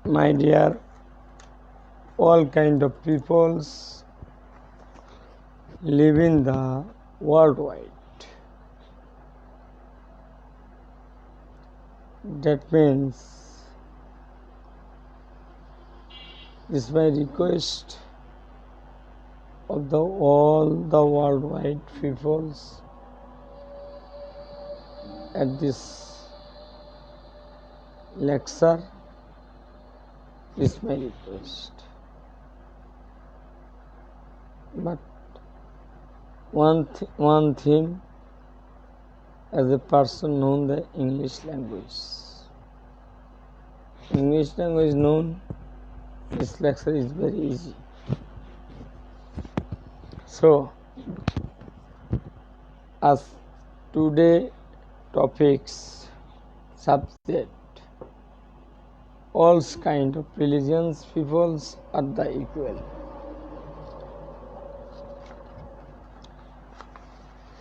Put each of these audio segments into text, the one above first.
My dear, all kind of peoples live in the worldwide. That means it's my request of all the worldwide peoples at this lecture is my request. But one thing, as a person known the English language. English language known, this lecture is very easy. So, as today topics subject, all kind of religions, peoples are the equal.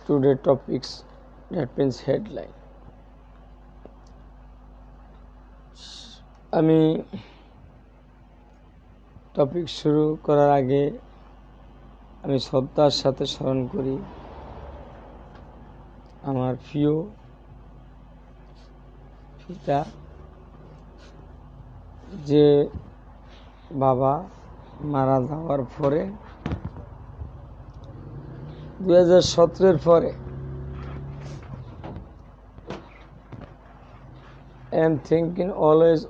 Today topics, that means headline. আমি topic শুরু করার আগে আমি শ্রদ্ধার সাথে স্মরণ করি আমার প্রিয় পিতা, যে বাবা মারা যাওয়ার পরে 2017 পরে I am thinking always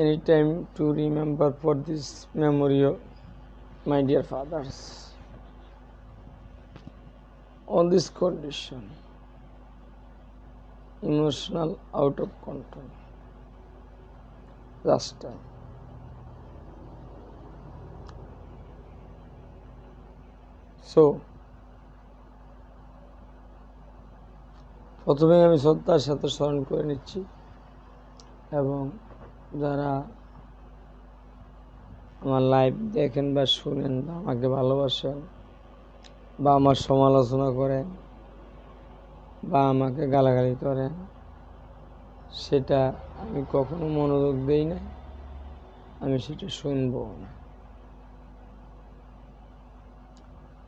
anytime to remember for this memory of my dear fathers. On this condition, emotional out of control. Last time. So, প্রথমে আমি শ্রদ্ধার সাথে স্মরণ করে নিচ্ছি এবং যারা আমার লাইভ দেখেন বা শুনেন বা আমাকে ভালোবাসেন বা আমার সমালোচনা করেন বা আমাকে গালাগালি করেন, সেটা আমি কখনো মনোযোগ দেই না, আমি সেটা শুনবো না।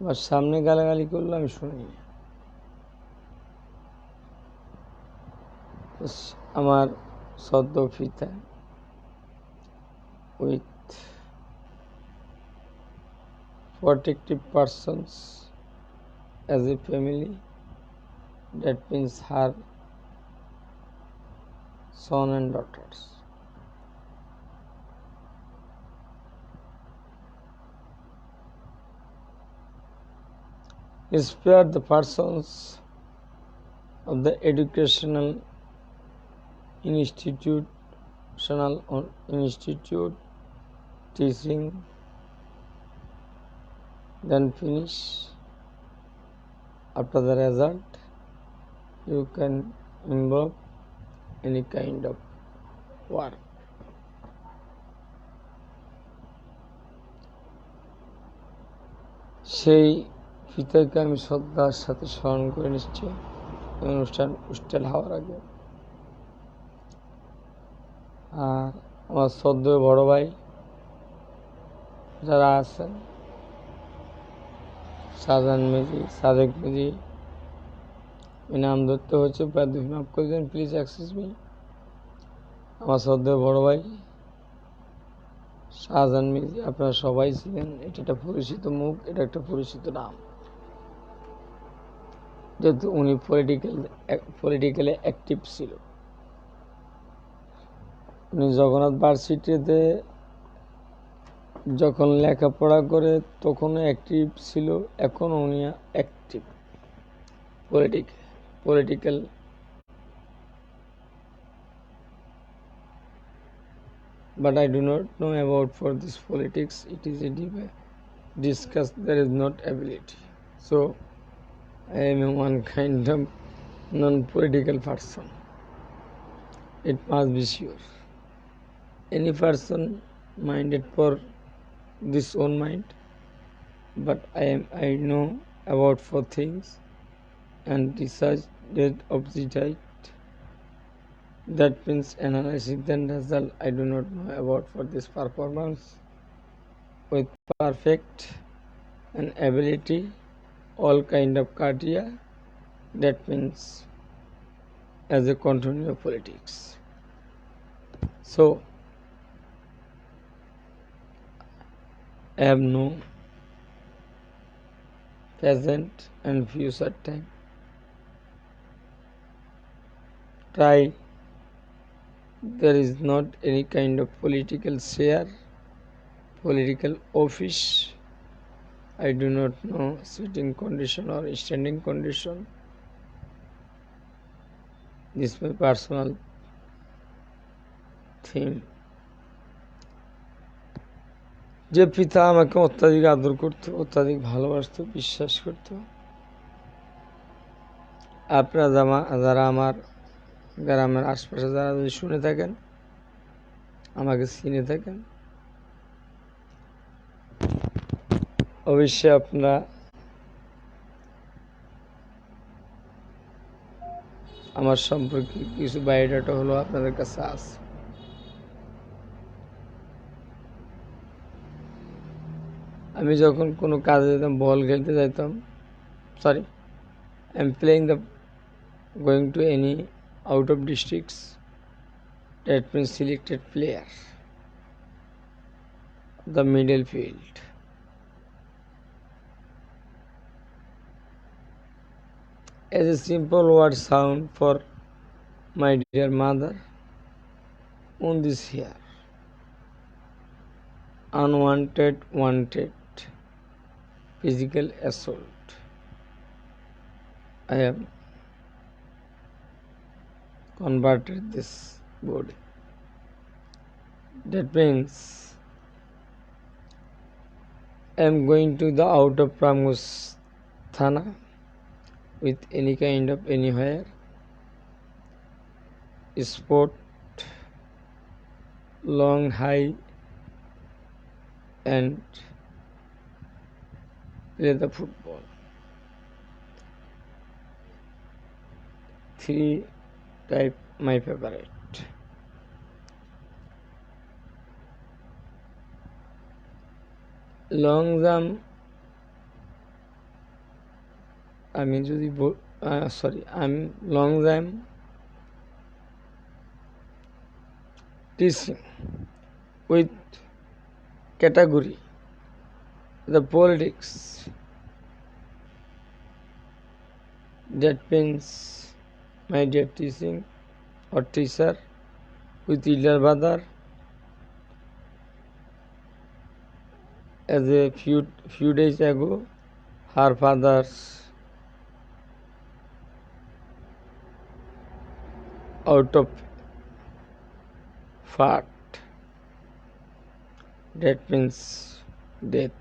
বা সামনে গালাগালি করলে আমি শুনি না। আমার সদ্য পিতা with protective persons as a family, that means her son and daughters. Spare the persons of the educational institute teaching, then finish. After the result, you can involve any kind of work. সেই পিতাকে আমি শ্রদ্ধার সাথে স্মরণ করে নিচ্ছি অনুষ্ঠান উষ্টেল হওয়ার আগে। আর আমার শ্রদ্ধেয় বড় ভাই যারা আছেন, শাহজাহান মেজি, সাদেক মেজি, নাম ধরতে হচ্ছে, প্রায় মাফ করে দেন প্লিজ, অ্যাক্সেস মি। আমার শ্রদ্ধেয় বড় ভাই শাহজাহান মেজি, আপনারা সবাই ছিলেন, এটা একটা পরিচিত মুখ, এটা একটা পরিচিত নাম, যেহেতু উনি পলিটিক্যালি অ্যাক্টিভ ছিল। উনি জগন্নাথ ভার্সিটিতে যখন লেখাপড়া করে তখনও অ্যাক্টিভ ছিল, এখনও উনি active political. But I do not know about for this politics. It is a discuss. There is not ability. So I am one kind of non-political person. It must be sure. Any person minded for this own mind, but I know about for things and research that of the right That means analyzing the result I do not know about for this performance with perfect and ability, all kind of criteria. That means as a continue of politics. So I have no present and future time. Try. There is not any kind of political share, political office. I do not know sitting condition or standing condition. This is my personal theme. যে পিতা আমাকে অত্যাধিক আদর করত, অত্যাধিক ভালোবাসতো, বিশ্বাস করত, আপনারা যারা আমার গ্রামের আশপাশে যারা যদি শুনে থাকেন, আমাকে চিনে থাকেন, অবশ্যই আপনারা আমার সম্পর্কে কিছু বায়োডাটা হলো আপনাদের কাছে আছে। আমি যখন কোনো কাজে যেতাম, বল খেলতে যাইতাম, sorry, I am playing the going to any out of districts, that means selected player, the middle field. As a simple word sound for my dear mother on this here, unwanted, wanted, physical assault. I am converted this body. That means I am going to the out of Pramgus Thana with any kind of anywhere sport, long, high, and play the football. 3 type my favorite. Long jump, আমি যদি I'm long jump teaching with category the politics. That means my dear teaching or teacher with elder brother, as a few days ago, her father's out of fat, that means death.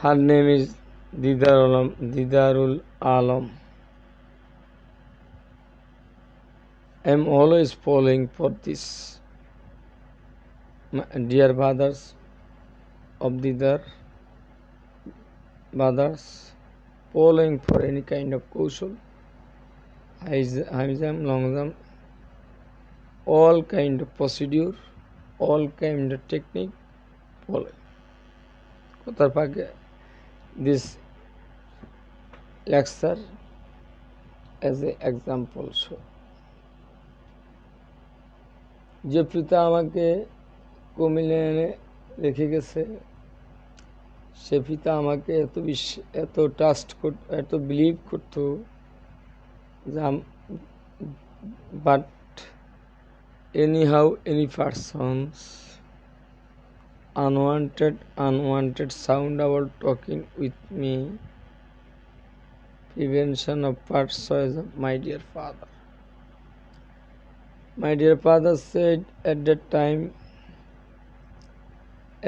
Her name is Didarul Alam. I am always following for this. My dear brothers of Didar, brothers, following for any kind of kaushal, high jump, long jump, all kind of procedure, all kind of technique, following. This lecture as an example show. যে পিতা আমাকে কুমিল্লা এনে রেখে গেছে, সে পিতা আমাকে এত trust করত, এত বিলিভ করত, but anyhow any persons unwanted sound about talking with me, prevention of persuasion. My dear father, my dear father said at that time,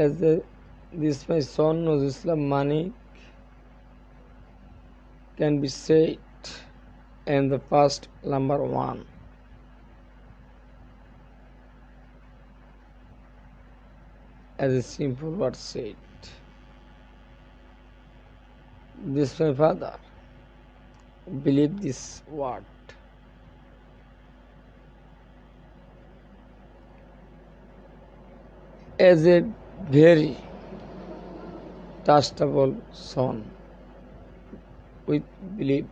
as this my son Nazrul Islam Manik can be said and the first number 1. As a simple word said, this my father believe this word. As a very trustable son with belief,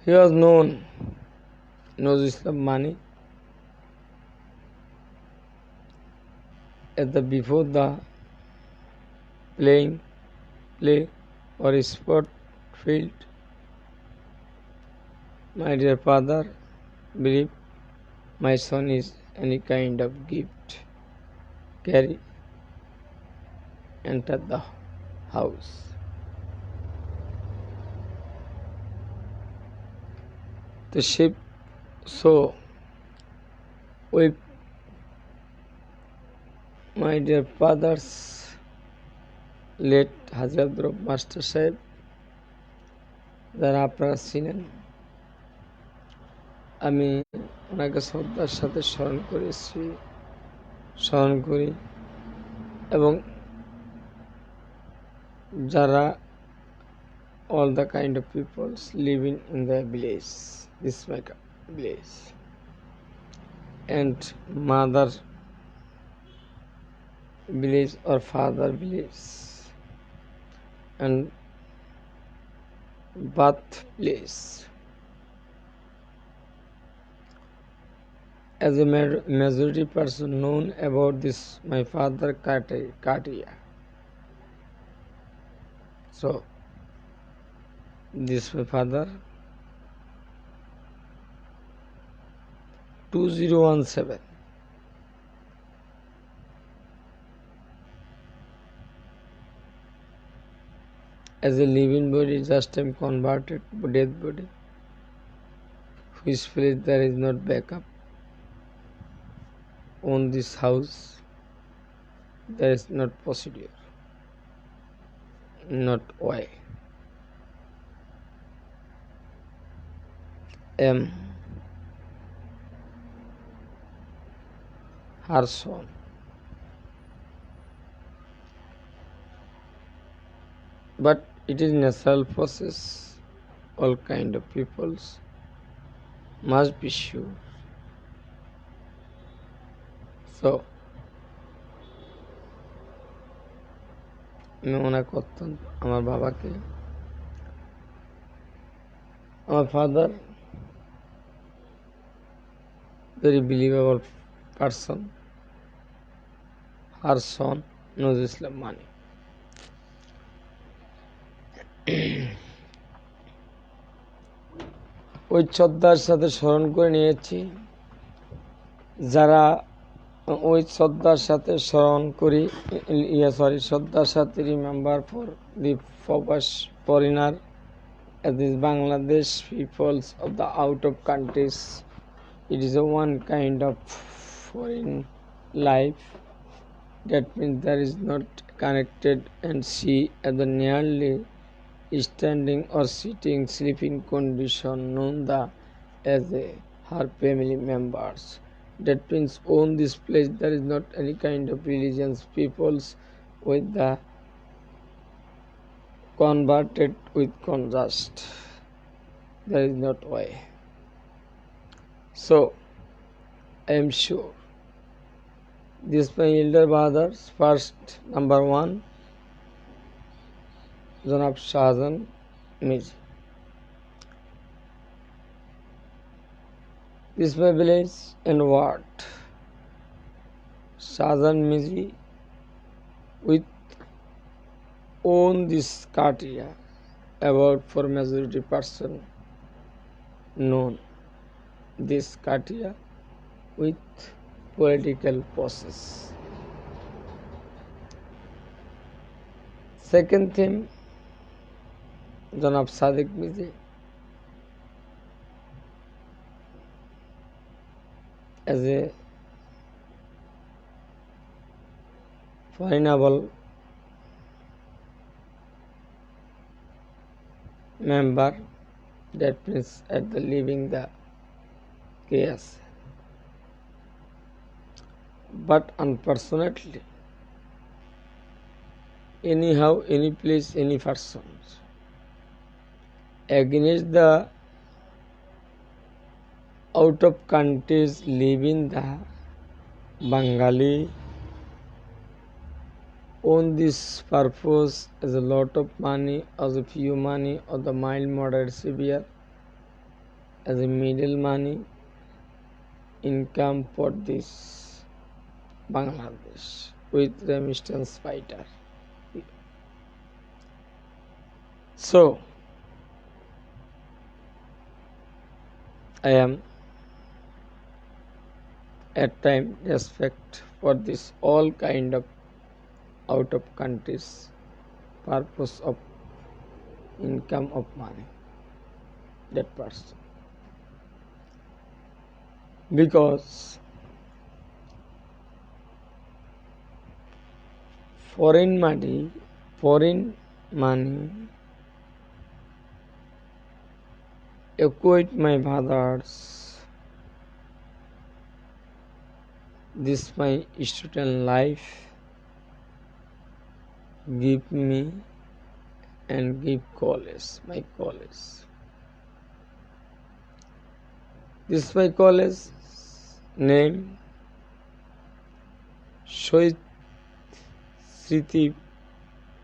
he was known Islam Mani at the before the play or sport field. My dear father, believe my son is any kind of gift. Carry, enter the house. The ship so with my dear father's late Haji Abdul Rauf Master Sahib, যারা আপনারা ছিলেন, আমি ওনাকে শ্রদ্ধার সাথে স্মরণ করি এবং যারা all the kind of peoples living in the village, this my village, and mother village or father village and birthplace. As a majority person known about this, my father Katia. So, this my father 2017. As a living body, just am converted dead body, which feels there is not backup. On this house, there is not procedure, not why. Am her son. But it is natural process. All kind of peoples must be sure. So, আমি মনে করতাম আমার বাবাকে, আমার father very believable person, her son Nozul Islam Mani. ওই শ্রদ্ধার সাথে স্মরণ করে নিয়েছি, যারা ওই শ্রদ্ধার সাথে স্মরণ করি, শ্রদ্ধার সাথে remember for the foreigner, as is Bangladesh peoples of the out of countries. It is a one kind of foreign life. That means there is not connected and see at the nearly standing or sitting sleeping condition known as her family members. That means on this place there is not any kind of religions peoples with the converted with contrast. There is not way. So I am sure this my elder brothers, first number one, Janab Shahjahan Mizi. This my village and ward. Shahjahan Mizi with own this Katia, about for majority person known this Katia with political process. Second thing, Janab Sadiq Mizi, as a finable member, that means at the leaving the case. But unfortunately, anyhow, any place, any person. Against the out of countries living the Bengali on this purpose as a lot of money, as a few money, or the mild, moderate, severe, as a middle money income for this Bangladesh with remittance fighter. So I am at time respect for this all kind of out of countries purpose of income of money that person, because foreign money equate my brothers this my student life give me and give my college. This my college name Shohid Sriti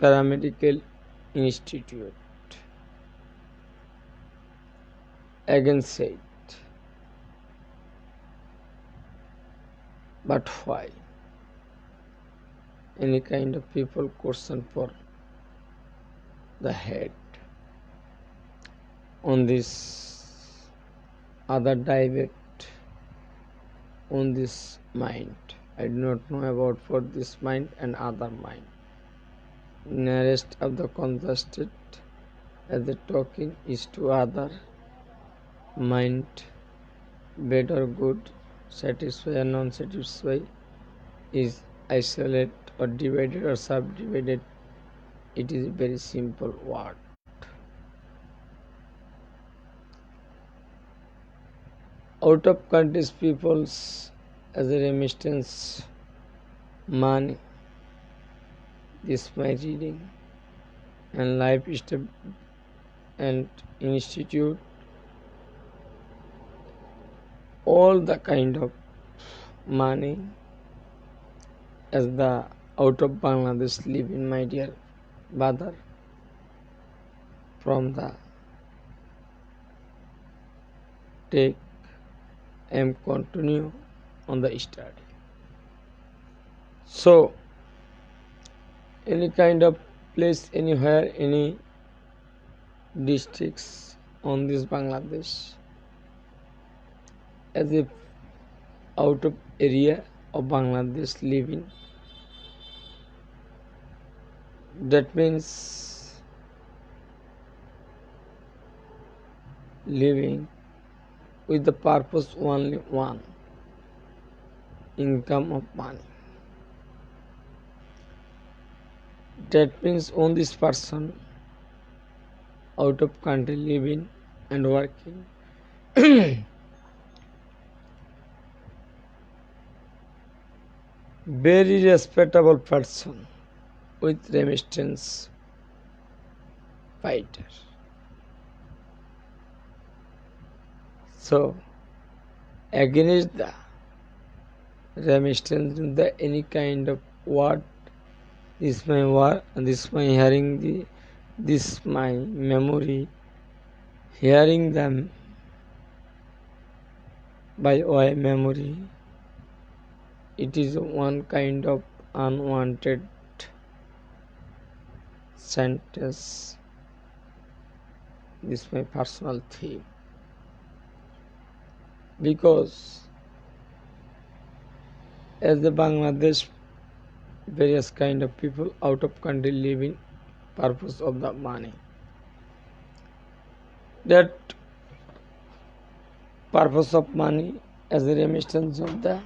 Paramedical Institute. Again said, but why? Any kind of people question for the head on this other debate on this mind. I do not know about for this mind and other mind. Nearest of the congested as the talking is to other mind, bad or good, satisfy or non-satisfy, is isolate or divided or subdivided. It is a very simple word. Out of countries peoples as a remittance money, this my reading and life step and institute, all the kind of money as the out of Bangladesh live in my dear brother from the take and continue on the study. So any kind of place, anywhere, any districts on this Bangladesh as if out of area of Bangladesh living, that means living with the purpose only one, income of money. That means on this person out of country living and working very respectable person with remittance fighter. So against the remittance, the any kind of word, this my word, this my hearing, this my memory, hearing them by way memory, it is one kind of unwanted sentence. This is my personal theme, because as the Bangladesh various kind of people out of country living purpose of the money, that purpose of money as a remittance of the,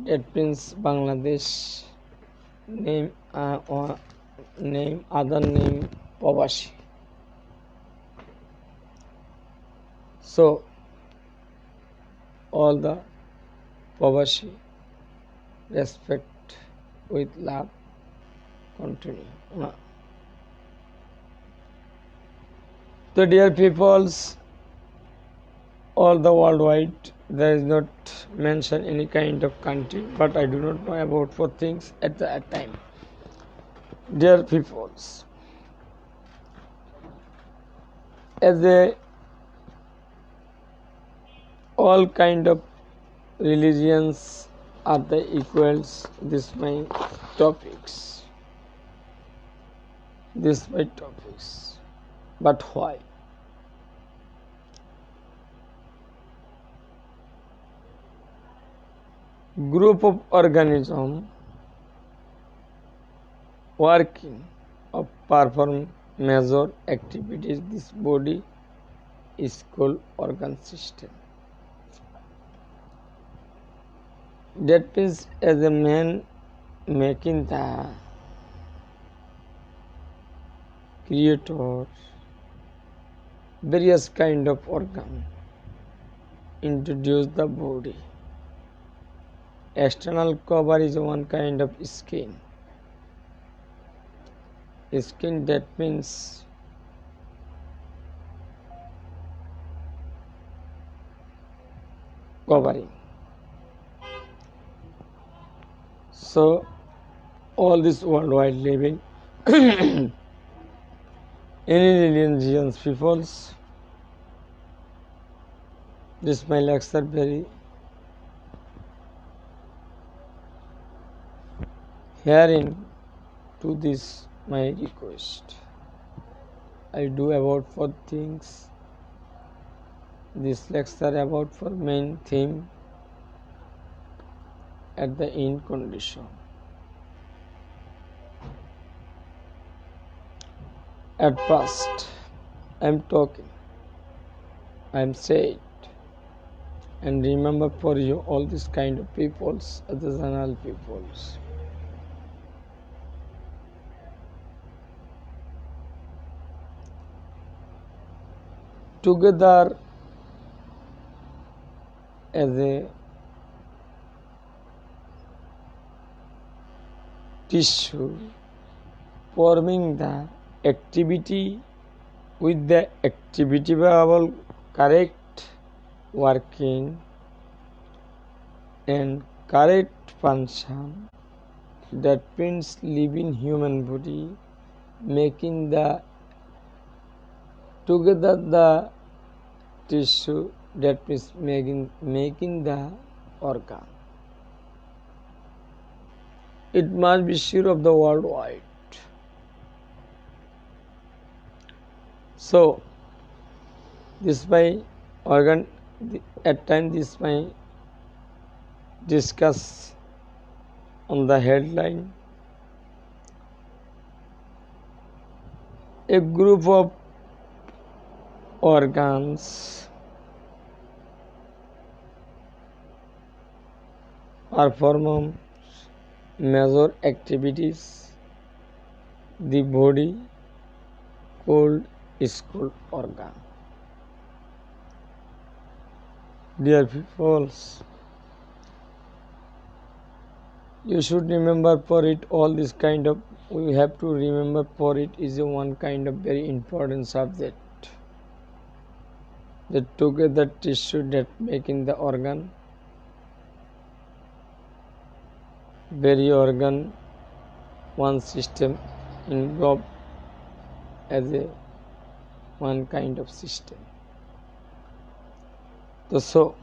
that means Bangladesh name or name other name Pabashi. So all the Pabashi respect with love continue. So dear peoples, all the worldwide, there is not mention any kind of country, but I do not know about for things at that time. Dear peoples, as a all kind of religions are the equals, this my topics. This my topics. But why? Group of organism working or perform major activities, this body is called organ system. That means as a man making the creator various kind of organ introduce the body. External cover is one kind of skin. Skin, that means covering. So all this worldwide living any religions peoples, this my lecture very hearing to this my request. I do about for things, this lecture about for main theme at the end condition. At first, I am talking, I am saying, and remember for you all these kind of peoples, the general peoples. Together as a tissue forming the activity with the activity variable correct working and correct function, that means living human body making the together the tissue, that means making the organ. It must be sure of the worldwide. So this my organ, at time this may discuss on the headline. A group of organs perform major activities, the body called organ. Dear peoples, you should remember for it all this kind of, we have to remember for it is a one kind of very important subject. The together tissue that making the organ, very organ, one system involved as a one kind of system. So,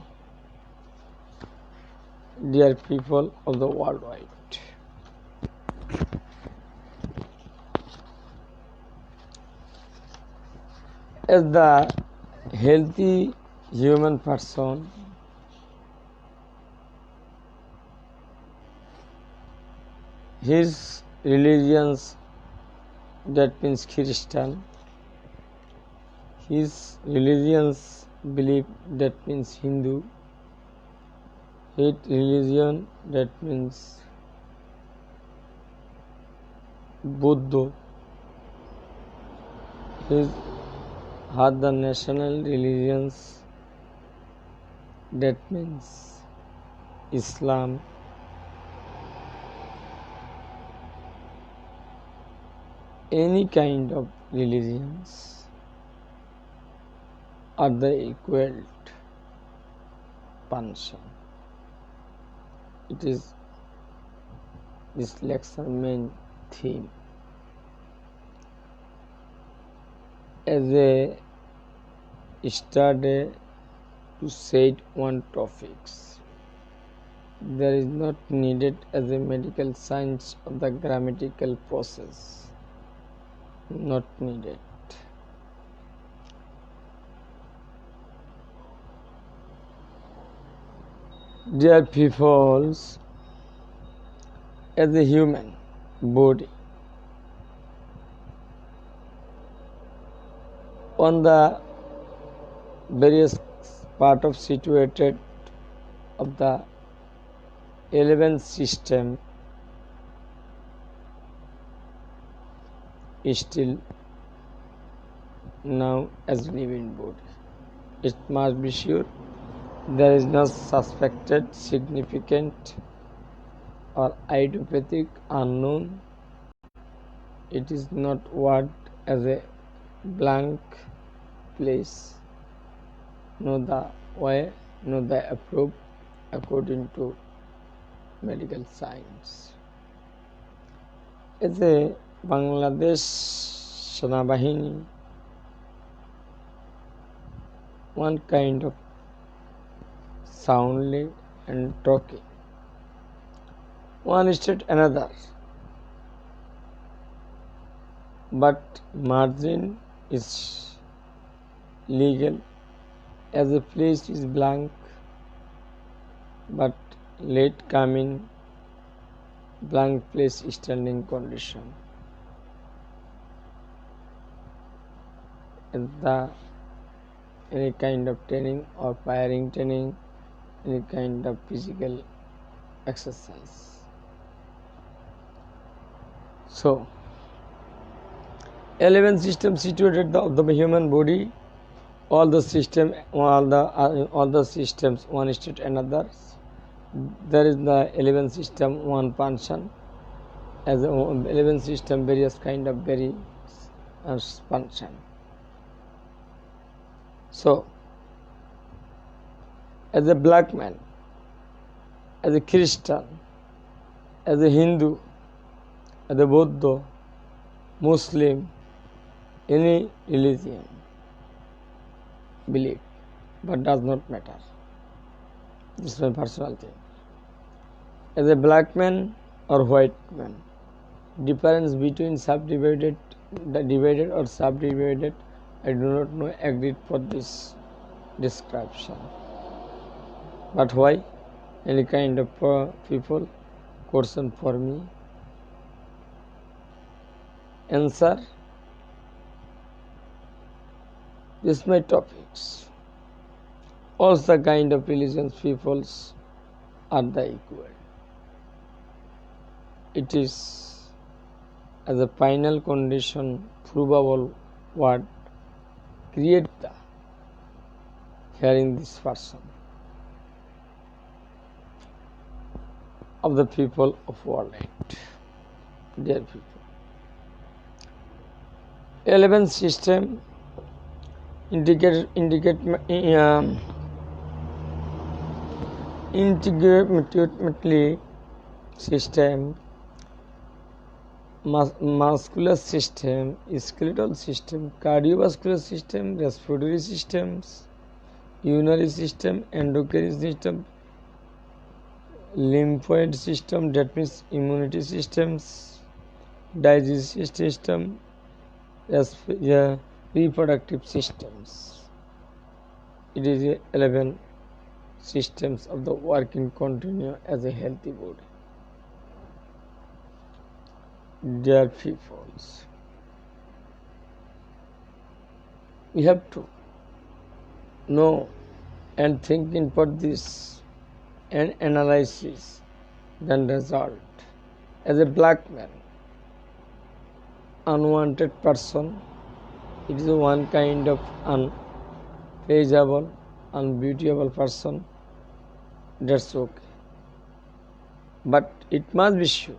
dear people of the worldwide, as the healthy human person, his religions, that means Christian, his religions belief, that means Hindu, his religion, that means Buddha, his had the national religions, that means Islam, any kind of religions are the equal function. It is this lecture main theme. As a study to set one topics, there is not needed as a medical science of the grammatical process, not needed. Dear peoples, as a human body, on the various part of situated of the 11th system is still now as living body. It must be sure there is no suspected, significant or idiopathic unknown. It is not word as a blank place. Know the way, know the approach according to medical science. As a Bangladesh Senabahini, one kind of soundly and talking, one state another, but margin is legal as a place is blank, but let come in blank place standing condition. And any kind of training or firing training, any kind of physical exercise. So, 11 systems situated of the human body, all the systems, one state another. There is the 11 system, one function. As 11 system, various kind of various function. So, as a black man, as a Christian, as a Hindu, as a Buddha, Muslim, any religion, belief, but does not matter. This is my personal thing. As a black man or white man, difference between subdivided, divided or subdivided, I do not know agreed for this description. But why? Any kind of people question for me? Answer. This is my topics. All the kind of religions peoples are the equal. It is as a final condition provable what create the hearing this person of the people of world. Dear people, 11th system integratively system, muscular system, skeletal system, cardiovascular system, respiratory systems, urinary system, endocrine system, lymphoid system, that means immunity systems, digestive system, reproductive systems. It is 11 systems of the working continue as a healthy body. Dear peoples, we have to know and thinking for this and analysis, then result. As a black man, unwanted person, it is one kind of unpleasurable, unbeautiful person, that's okay. But it must be sure,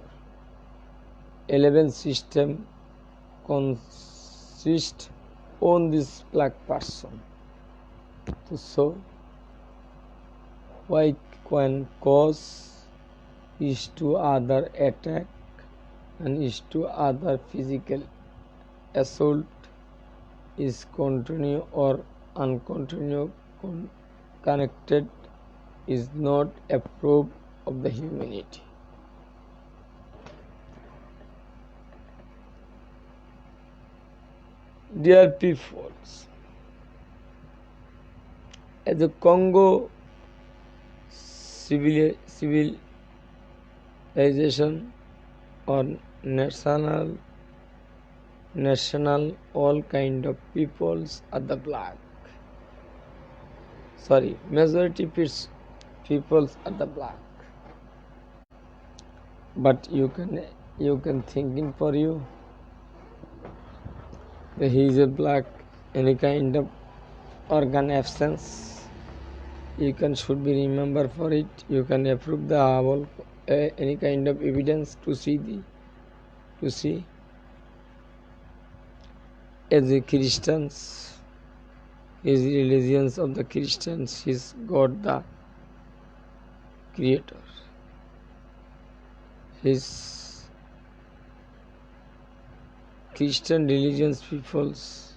11 system consist on this black person. So why can cause is to other attack and is to other physical assault is continue or uncontinue connected is not approved of the humanity. Dear peoples, as the Congo civilization or national all kind of peoples are the black. Majority peoples are the black. But you can thinking for you that he is a black, any kind of organ absence, you can should be remember for it. You can approve the whole any kind of evidence to see as the Christians, his religions of the Christians, his God the Creator, his Christian religions people's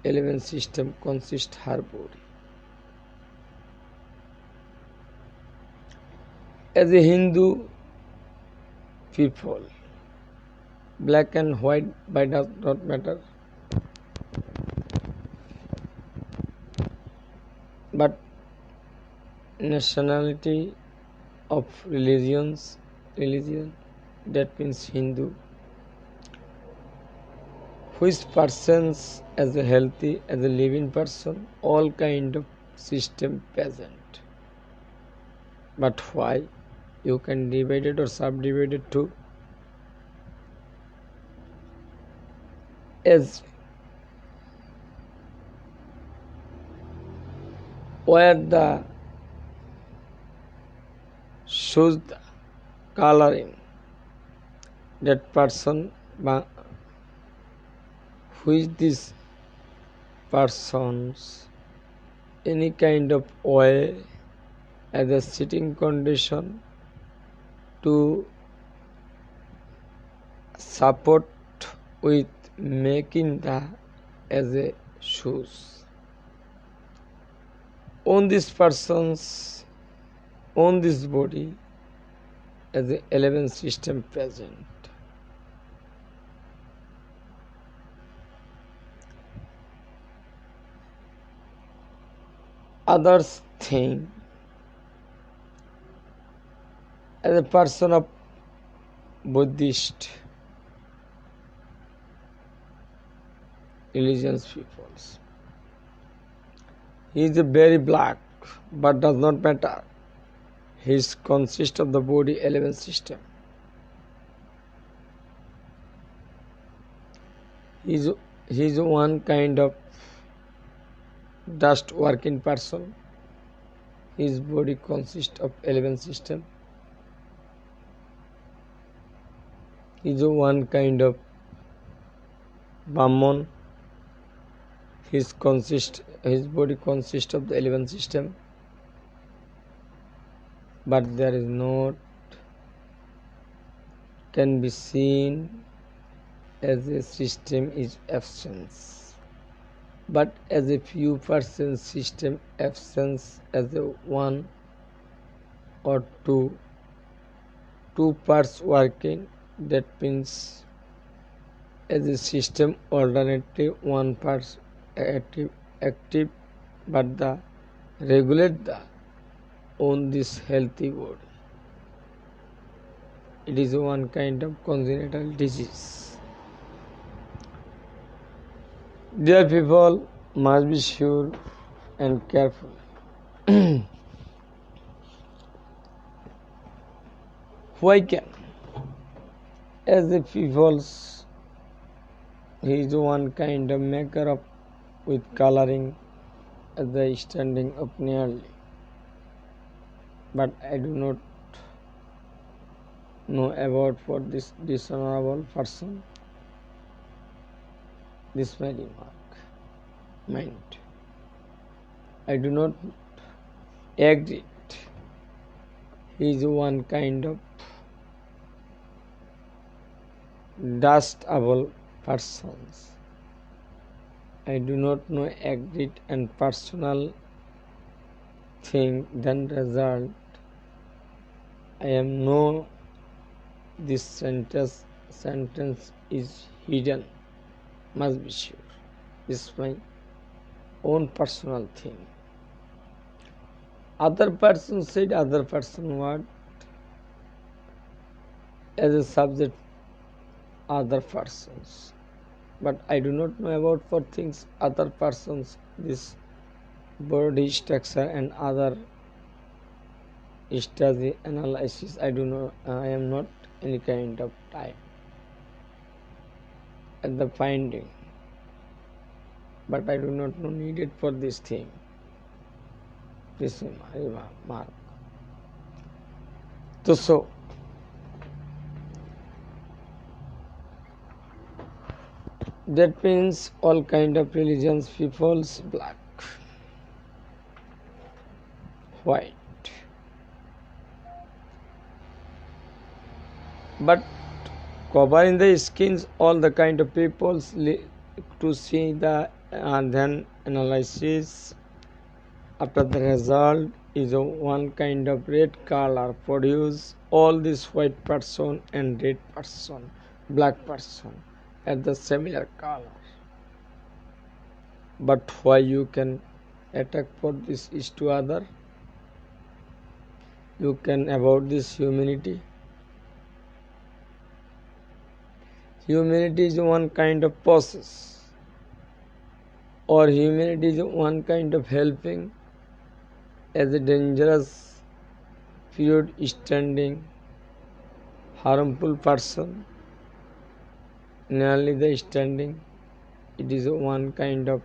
11th system consists her body. As a Hindu people, black and white by does not matter, but nationality of religion, that means Hindu, which persons as a healthy, as a living person, all kind of system present. But why? You can divide it or subdivide it too. As where the shows the coloring, that person which these persons any kind of oil as a sitting condition to support with making the as a shoes on these persons, on this body as the 11th system present. Others think as a person of Buddhist religions peoples, he is very black, but does not matter. He consists of the body 11th system. He is one kind of dust working person. His body consists of 11th system. He is one kind of Brahman. His body consists of the 11th system. But there is not can be seen as a system is absence, but as a few percent system absence as a one or two parts working, that means as a system alternative one part active but the regulate the on this healthy body. It is one kind of congenital disease. Dear people, must be sure and careful. Why can? As the people's, he is one kind of maker of with coloring as the standing up nearly. But I do not know about for this dishonorable person. This my remark. Mind. I do not agree. He is one kind of dustable persons. I do not know agreed and personal thing, then result. I am no. This sentence is hidden. Must be sure. This is my own personal thing. Other person said other person what? As a subject, other persons. But I do not know about for things other persons, this body structure and other study analysis. I do not. I am not any kind of time at the finding. But I do not know needed for this thing. This is my remark. So that means all kind of religions, peoples, black, white. But covering the skins, all the kind of peoples to see the then analysis. After the result is one kind of red color produce all this white person and red person, black person at the similar color. But why you can attack for this is to other? You can about this humanity. Humanity is one kind of process, or humanity is one kind of helping as a dangerous period standing harmful person nearly the standing. It is one kind of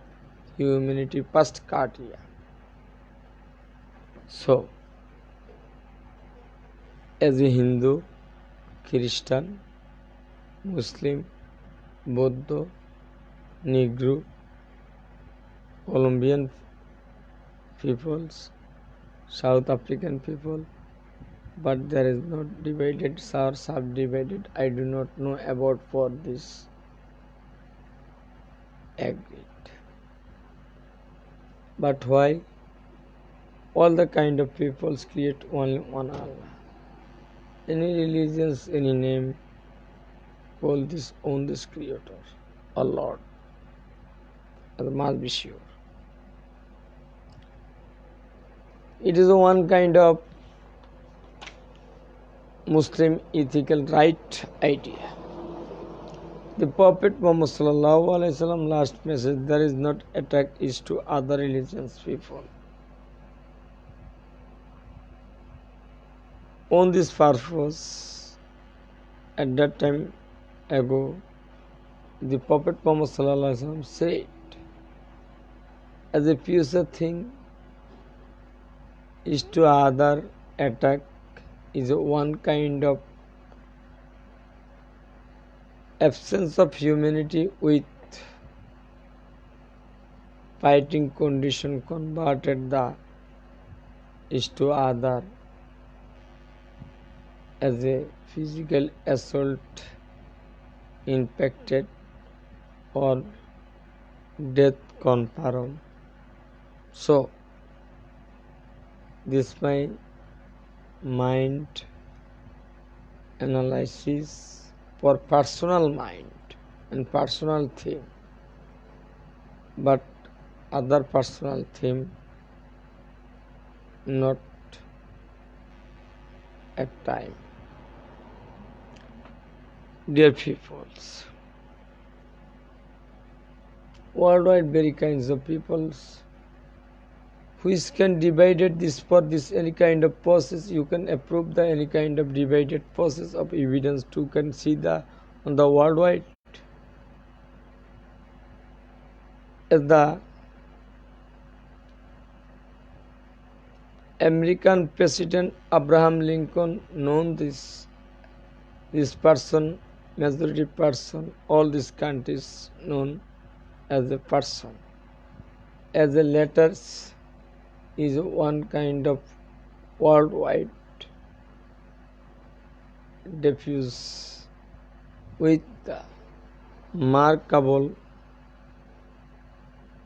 humanity past cardia. So as a Hindu, Christian, Muslim, Buddha, Negro, Colombian peoples, South African people, but there is not divided or subdivided. I do not know about for this agreed. But why? All the kind of peoples create only one Allah. Any religions, any name, call this on this creator, a Lord. That must be sure. It is one kind of Muslim ethical right idea. The Prophet Muhammad sallallahu alaihi wasallam last message, there is not attack is to other religions people. On this purpose, at that time ago, the Prophet Muhammad sallallahu alaihi wasallam said, as a future thing is to other attack is one kind of absence of humanity with fighting condition converted the is to other as a physical assault impacted or death confirmed. So this my mind analysis for personal mind and personal theme, but other personal theme not at time. Dear peoples, worldwide very kinds of peoples which can divided this for this any kind of process. You can approve the any kind of divided process of evidence to can see the on the worldwide. As the American President Abraham Lincoln known this person, majority person, all these countries known as a person. As a letters is one kind of worldwide diffuse with the markable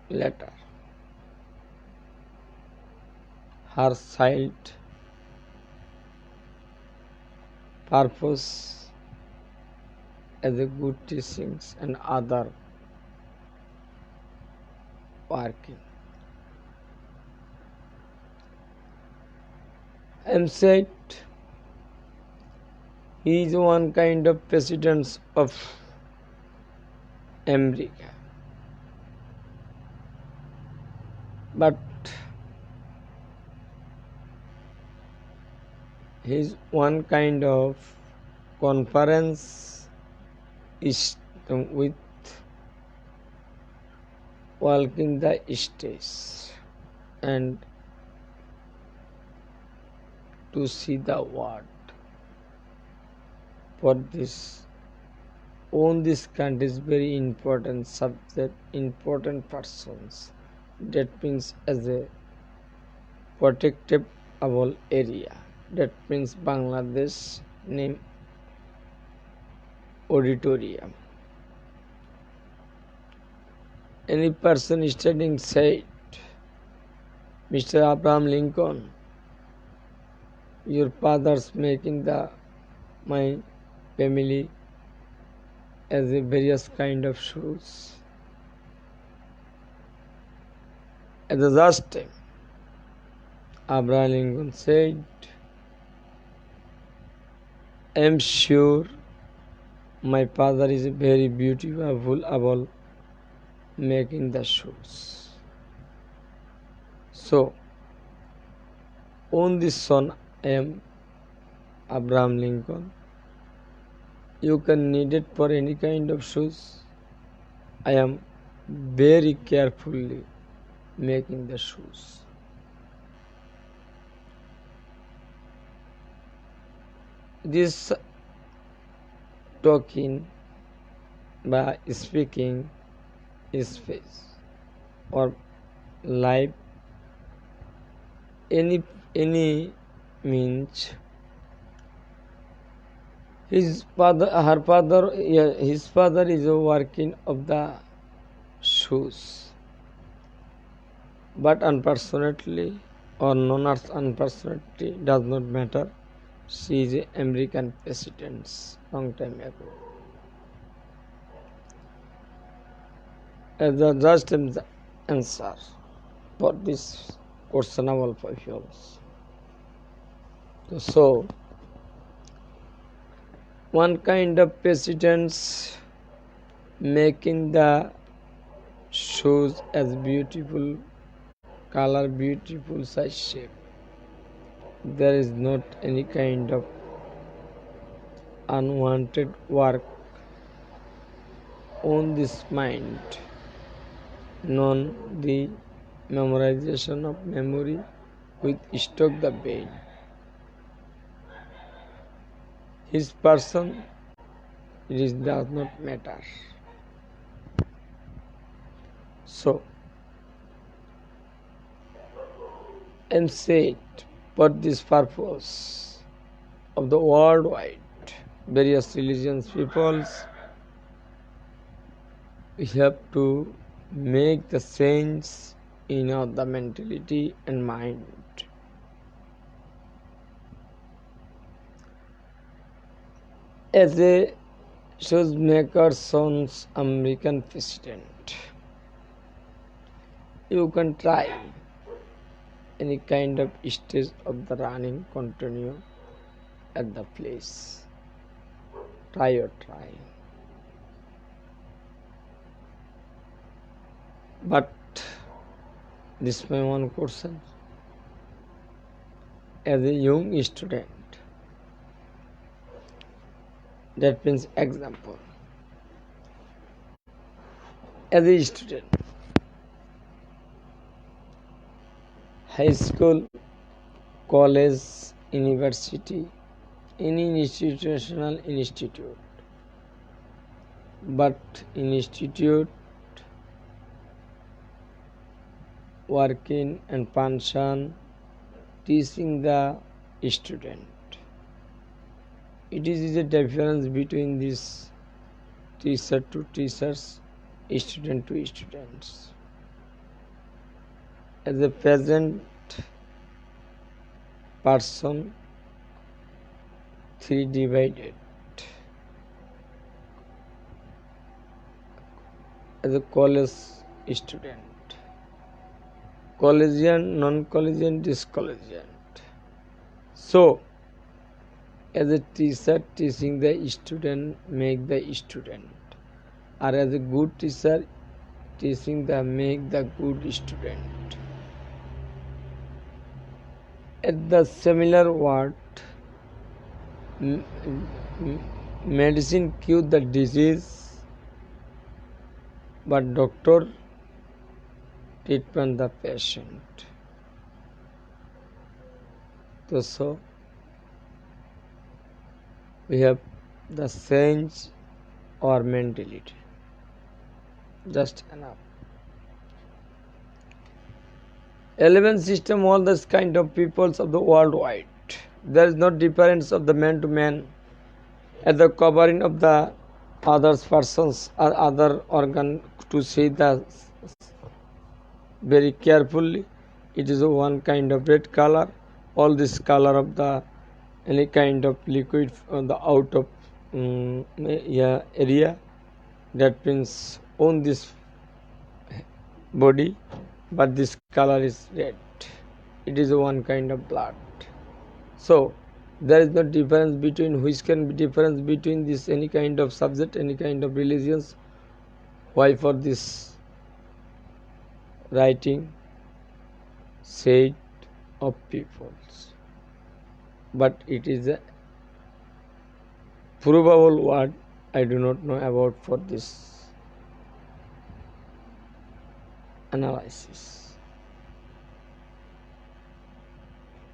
letter. Her child purpose as a good teachings and other working. M said he is one kind of president of America, but he is one kind of conference is with walking the stage and to see the world. For this, on this country is very important subject, important persons. That means as a protectable area. That means Bangladesh name auditorium. Any person studying said, Mr. Abraham Lincoln, your father's making my family as a various kind of shoes. At the last time, Abraham Lincoln said, I am sure my father is very beautiful about making the shoes. So, on this son I am Abraham Lincoln. You can need it for any kind of shoes. I am very carefully making the shoes. This talking by speaking space or live any means his father is working of the shoes, but unfortunately or known as unfortunately does not matter. She is American president long time ago. As the just answer for this questionable questions. So, one kind of presidents making the shoes as beautiful color, beautiful size shape. There is not any kind of unwanted work on this mind, none the memorization of memory with stock the brain. His person does not matter. So, and said for this purpose of the worldwide various religions peoples, we have to make the change in the mentality and mind. As a shoemaker son's American president, you can try any kind of stage of the running continue at the place. Try. But this is my one question. As a young student, that means example. As a student, high school, college, university, any institutional institute, but in institute working and pension, teaching the student. It is a difference between this teacher to teachers, student to students. As a present person, 3 divided. As a college student, collegian, non-collegian, discollegian. So, as a teacher teaching the student make the student, or as a good teacher teaching the make the good student. At the similar word, medicine cure the disease, but doctor treatment the patient. So we have the change or mentality. Just enough. 11 system, all this kind of peoples of the worldwide. There is no difference of the man to man at the covering of the other persons or other organ to see the very carefully. It is one kind of red color. All this color of the any kind of liquid on the out of area, that means on this body, but this color is red. It is one kind of blood. So there is no difference between which can be difference between this any kind of subject, any kind of religions. Why for this writing said of peoples, but it is a provable word. I do not know about for this analysis.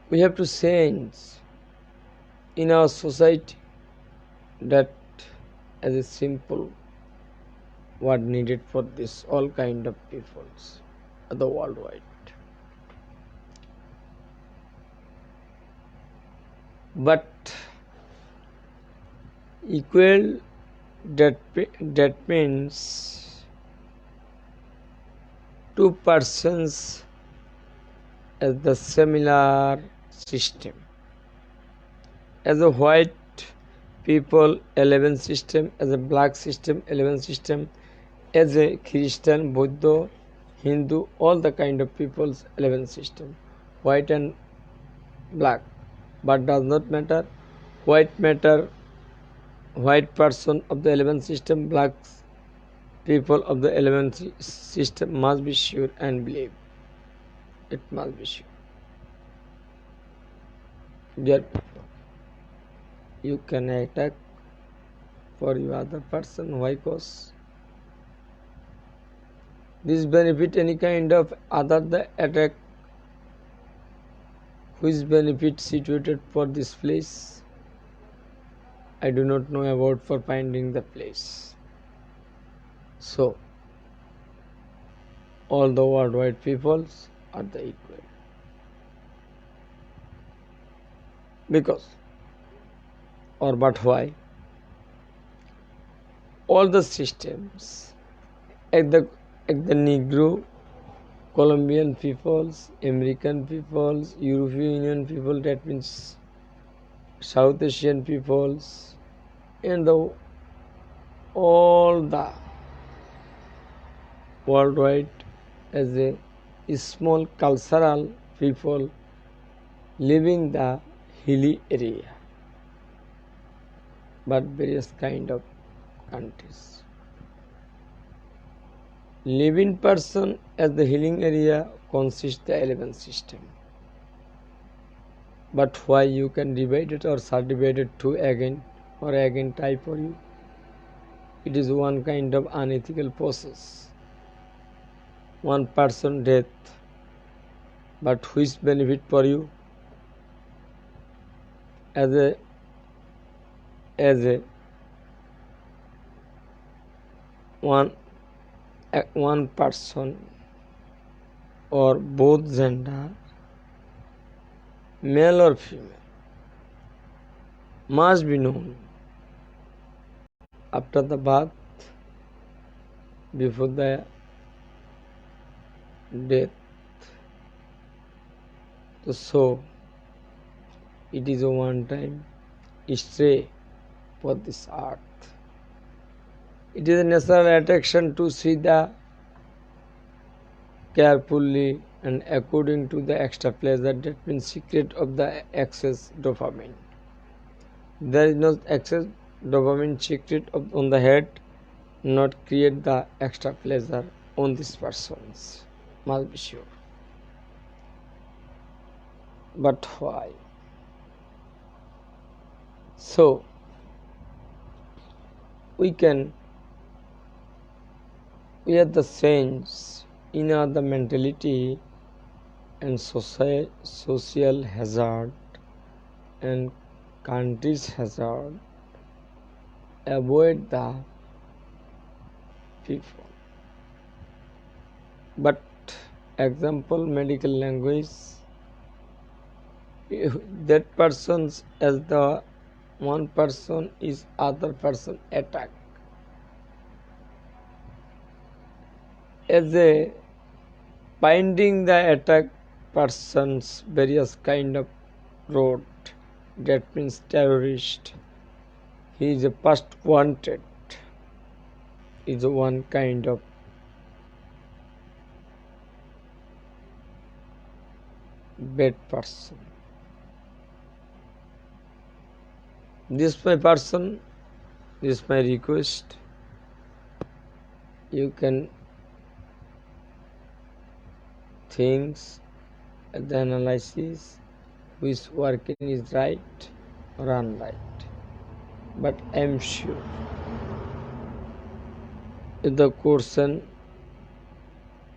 We have to change in our society that as a simple word needed for this all kind of peoples of the worldwide. But equal, that means two persons as the similar system. As a white people 11 system, as a black system 11 system, as a Christian, Buddha, Hindu, all the kind of peoples 11 system, white and black. But does not matter. White matter, white person of the 11 system, black people of the 11 system must be sure and believe. It must be sure. Dear people, you can attack for your other person. Why? Cause this benefit any kind of other the attack. Which benefit situated for this place? I do not know about for finding the place. So all the worldwide peoples are the equal. Because or but why? All the systems at the Negro, Colombian peoples, American peoples, European Union people, that means South Asian peoples, and all the worldwide as a small cultural people living the hilly area, but various kind of countries. Living person as the healing area consists the 11 system. But why you can divide it or subdivide it to again or again type for you? It is one kind of unethical process. One person death, but which benefit for you? As a one person or both gender, male or female, must be known after the birth, before the death. So it is a one-time stray for this earth. It is a natural attraction to see the carefully and according to the extra pleasure, that means secret of the excess dopamine. There is no excess dopamine secret on the head, not create the extra pleasure on these persons. Must be sure. But why? So we are the saints in the mentality and social hazard and country's hazard. Avoid the people. But example, medical language, that persons as the one person is other person attack. As a finding the attack persons various kind of road, that means terrorist. He is a first wanted, is one kind of bad person. This my person, this my request. You can things the analysis which working is right or unright. But I am sure the question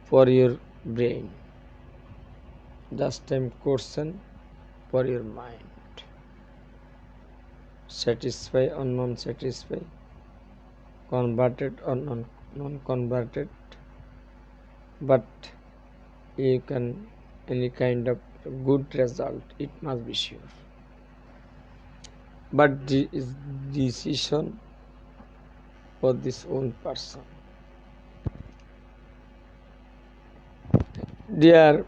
for your brain, just time question for your mind. Satisfy or non-satisfy, converted or non-converted, but you can any kind of good result, it must be sure. But this is decision for this own person. Dear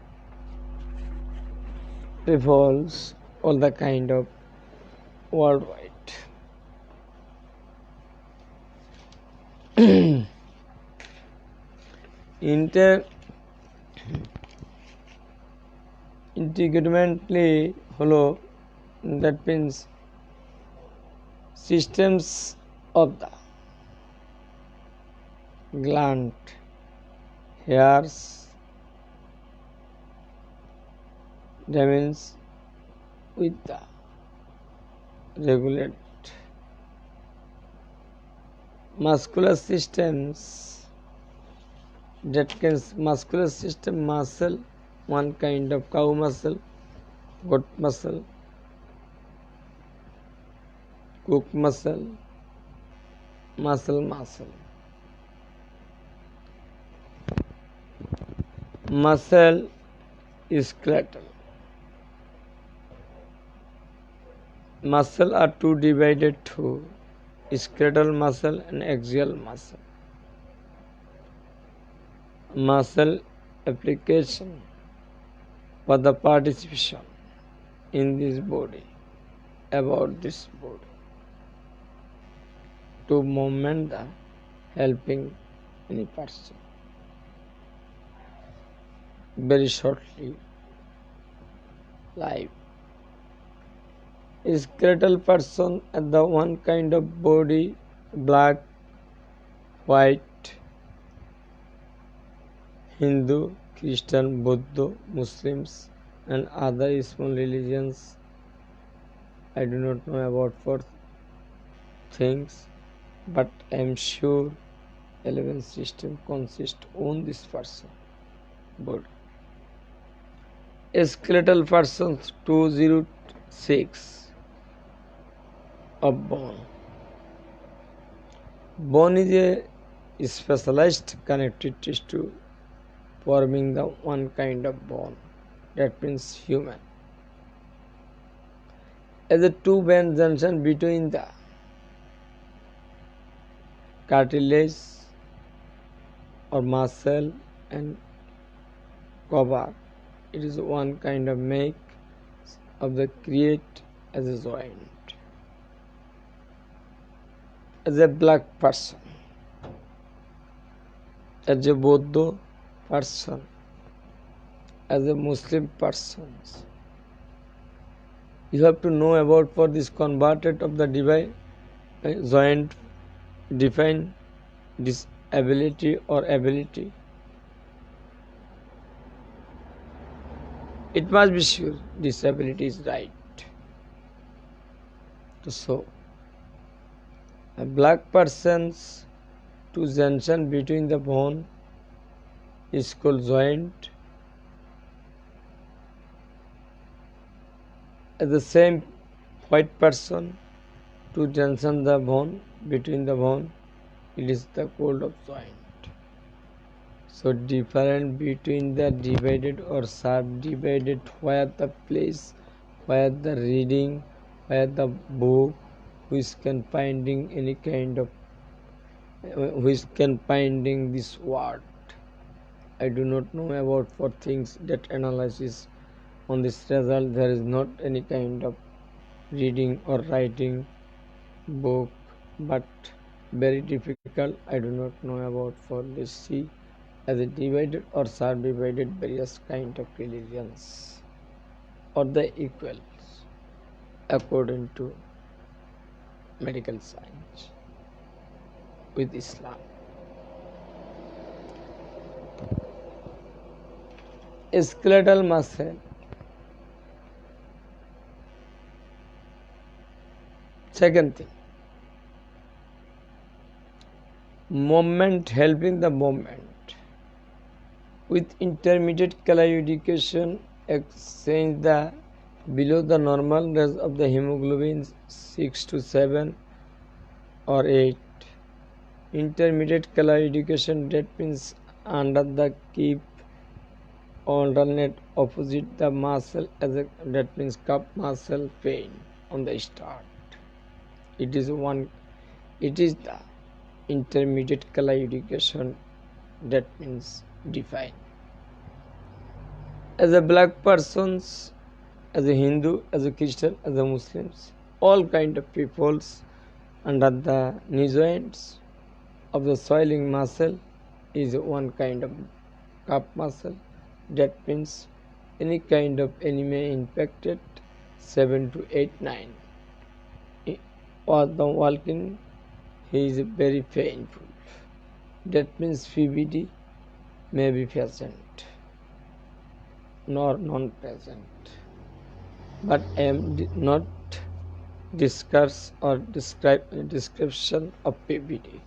peoples, all the kind of worldwide. Integumentally holo, that means systems of the gland, hairs, that means with the regulate muscular systems, that means muscular system muscle, one kind of cow muscle, goat muscle, cook muscle, muscle. Muscle is skeletal. Muscle are two divided to skeletal muscle and axial muscle. Muscle application for the participation in this body, about this body, to movement the helping any person. Very shortly, live. Skeletal person and the one kind of body, black, white, Hindu, Christian, Buddha, Muslims and other small religions. I do not know about for things, but I am sure 11 system consists on this person body. Skeletal persons 206 of bone. Bone is a specialized connective tissue forming the one kind of bone, that means human. As a two-band junction between the cartilage or muscle and cover, it is one kind of make of the create as a joint. As a black person, as a Buddha person, as a Muslim person, you have to know about for this converted of the divine joint define disability or ability. It must be sure disability is right. So, a black person's two junction between the bone is called joint. As the same white person, two junction the bone between the bone, it is the called of joint. So different between the divided or subdivided, where the place, where the reading, where the book, which can finding any kind of, which can finding this word. I do not know about for things that analysis on this result. There is not any kind of reading or writing book, but very difficult. I do not know about for this C as a divided or subdivided various kind of religions or the equals according to medical science with Islam. Skeletal muscle. Second thing, movement, helping the movement. With intermediate claudication, exchange the below the normal range of the hemoglobin 6 to 7 or 8. Intermediate claudication, that means under the keep alternate opposite the muscle, as a, that means cup muscle pain on the start. It is the intermediate claudication, that means define. As a black persons, as a Hindu, as a Christian, as a Muslims, all kind of peoples under the knee joints of the soiling muscle is one kind of calf muscle. That means any kind of enemy infected 7 to 8, 9. Or the walking, he is very painful. That means PVD may be present nor non-present. But I am not discuss or describe description of PVD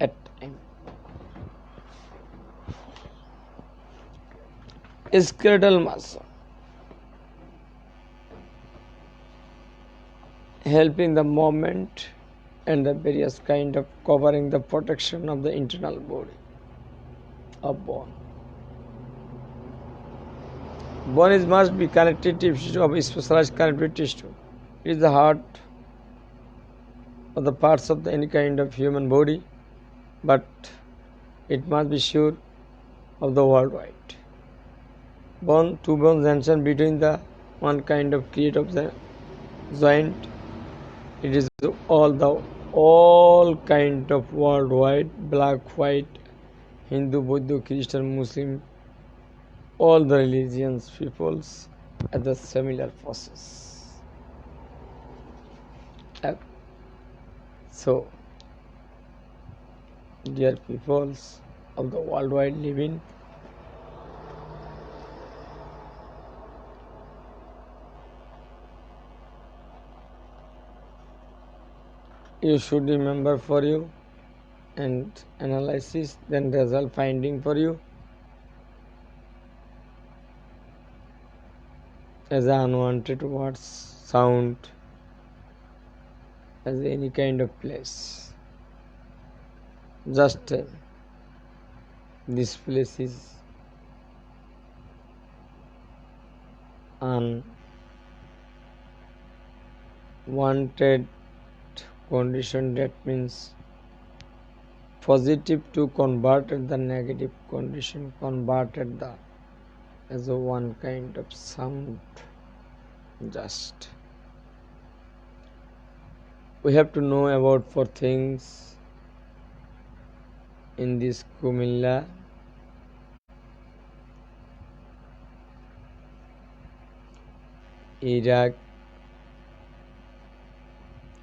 at time. Skeletal muscle, helping the movement and the various kind of covering the protection of the internal body of bone. Bone is must be connective tissue of specialized connective tissue. It is the heart of the parts of any kind of human body, but it must be sure of the worldwide. Bone, two bones junction between the one kind of create of the joint. It is all kind of worldwide, black, white, Hindu, Buddha, Christian, Muslim, all the religions, peoples at the similar process. So, dear peoples of the worldwide living, you should remember for you and analysis, then result finding for you as unwanted words, sound, as any kind of place. Just this place is unwanted condition, that means positive to converted the negative condition, converted the as a one kind of sound. Just we have to know about four things in this Kumilla. Iraq,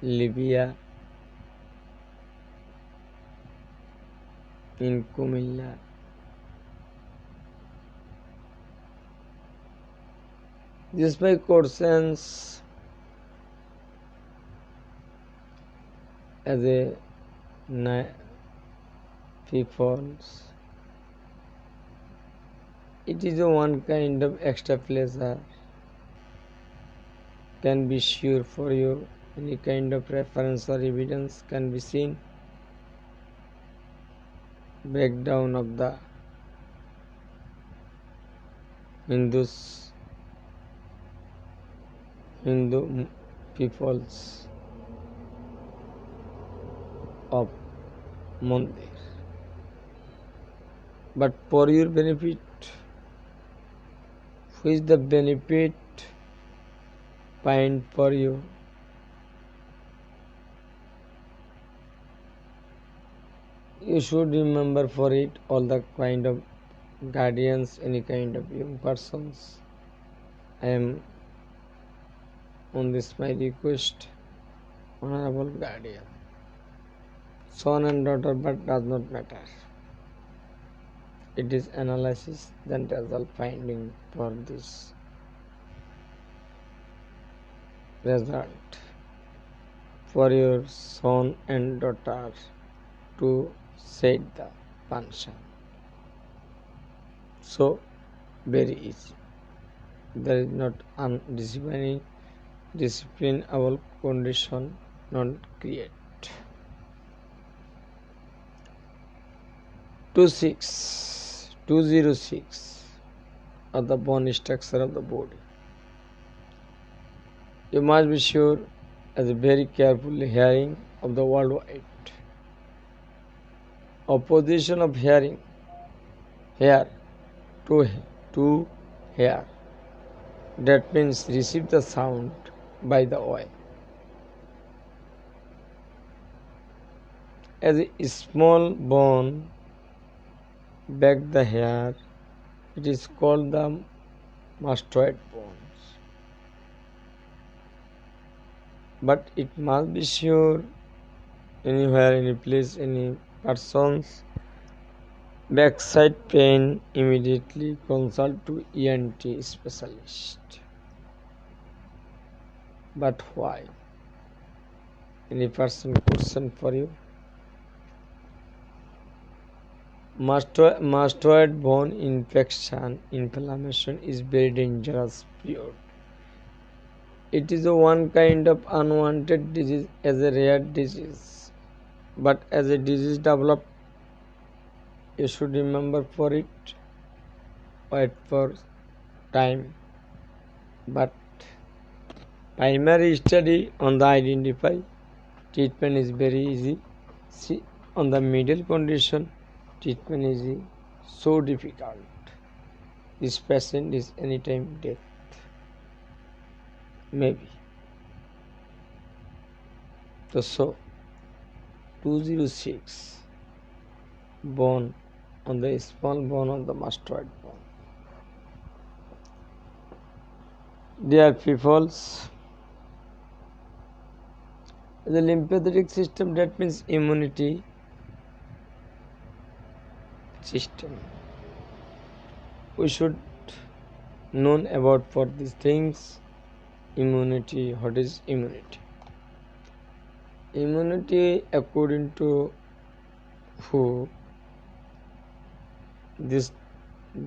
Libya, in Kumilla. These my questions as a peoples. It is a one kind of extra pleasure. Can be sure for you. Any kind of reference or evidence can be seen. Breakdown of the Hindu peoples of Mandir. But for your benefit, which is the benefit find for you? You should remember for it all the kind of guardians, any kind of young persons. I am on this my request, honorable guardian. Son and daughter, but does not matter. It is analysis, then result finding for this result for your son and daughter to set the function. So very easy. There is not disciplinable condition not create. 206 of the bone structure of the body. You must be sure as a very carefully hearing of the worldwide. Opposition of hearing, hair to hair. That means receive the sound by the eye. As a small bone back the hair, it is called the mastoid bones. But it must be sure anywhere, any place, any persons backside pain, immediately consult to ENT specialist. But why? Any person question for you? Mastoid bone inflammation is very dangerous period. It is a one kind of unwanted disease as a rare disease. But as a disease develop, you should remember for it, wait for time. But primary study on the identify, treatment is very easy. See, on the middle condition, treatment is so difficult. This patient is anytime death. Maybe. So 206 bone on the small bone on the mastoid bone. Dear peoples, the lymphatic system, that means immunity system. We should know about for these things. Immunity, what is immunity? Immunity according to who this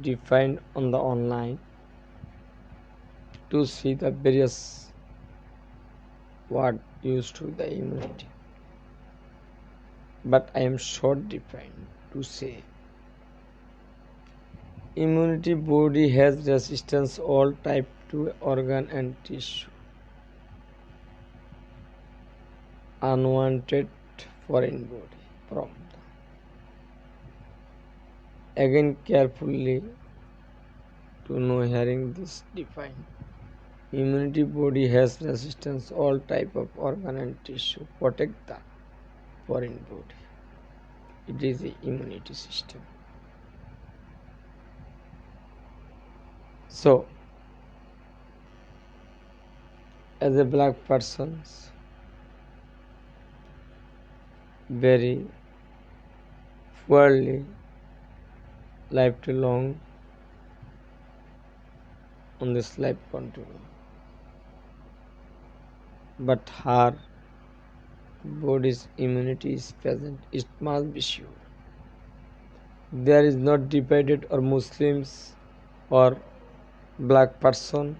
defined on the online to see the various word used to the immunity. But I am short defined to say immunity body has resistance all type to organ and tissue. Unwanted foreign body from again carefully to know hearing this defined. Immunity body has resistance all type of organ and tissue protect the foreign body. It is the immunity system. So as a black persons very poorly lived long on this life continuum, but her body's immunity is present. It must be sure. There is not divided or Muslims or black person,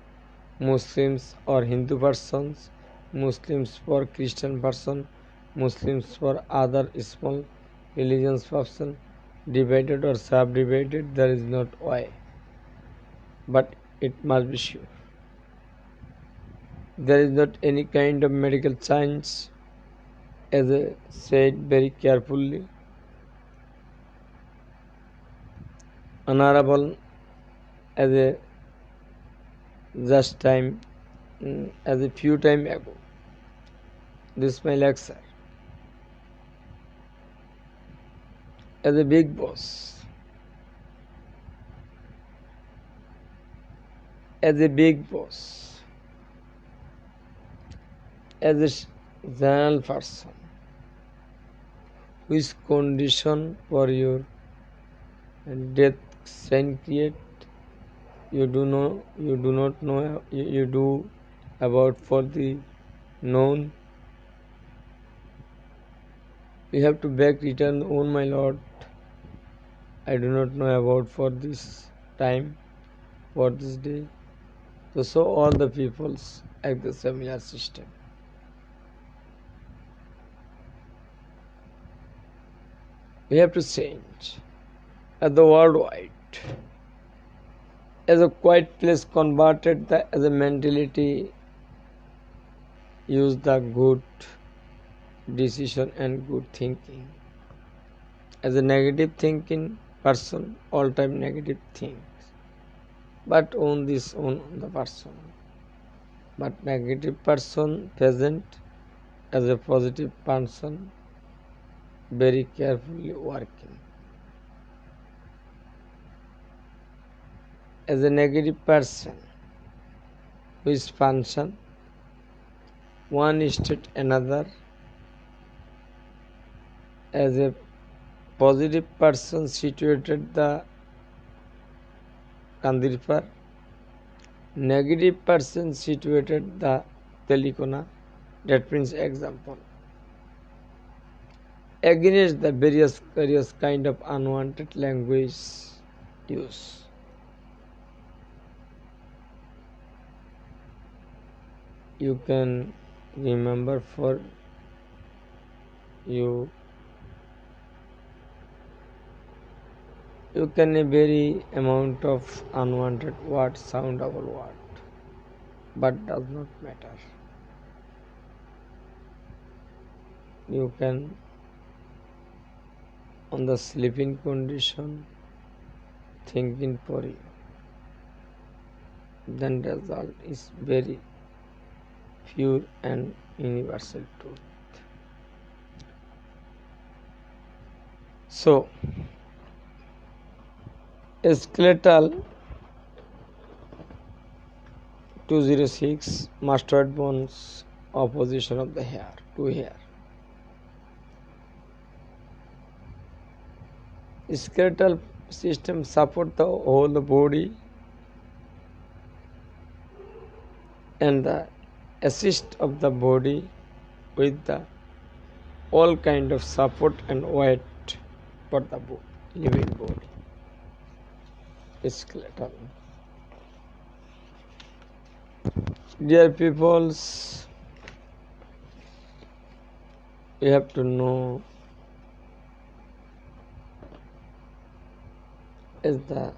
Muslims or Hindu persons, Muslims for Christian person, Muslims for other small religions person, divided or subdivided, there is not way. But it must be sure. There is not any kind of medical science, as I said very carefully. Honorable as a just time as a few time ago, this my lecture as a big boss, as a big boss, as a general person, which condition for your death sign create, you do not know, you do about for the known. You have to back return, oh my Lord, I do not know about for this time, for this day. So all the peoples act the similar system. We have to change at the worldwide. As a quiet place converted as a mentality, use the good decision and good thinking. As a negative thinking person, all time negative things. But on the person. But negative person present as a positive person, very carefully working. As a negative person, which function one state another, as a positive person situated the Kandirpar, negative person situated the Telikona. That means example. Against the various kind of unwanted language use. You can remember for you can a very amount of unwanted word, soundable word, but does not matter. You can on the sleeping condition thinking for you, then result is very pure and universal truth. So skeletal 206 mastoid bones opposition of the hair to hair. Skeletal system support the whole body and the assist of the body with the all kind of support and weight for the living body. Skeletal. Dear peoples, you have to know is the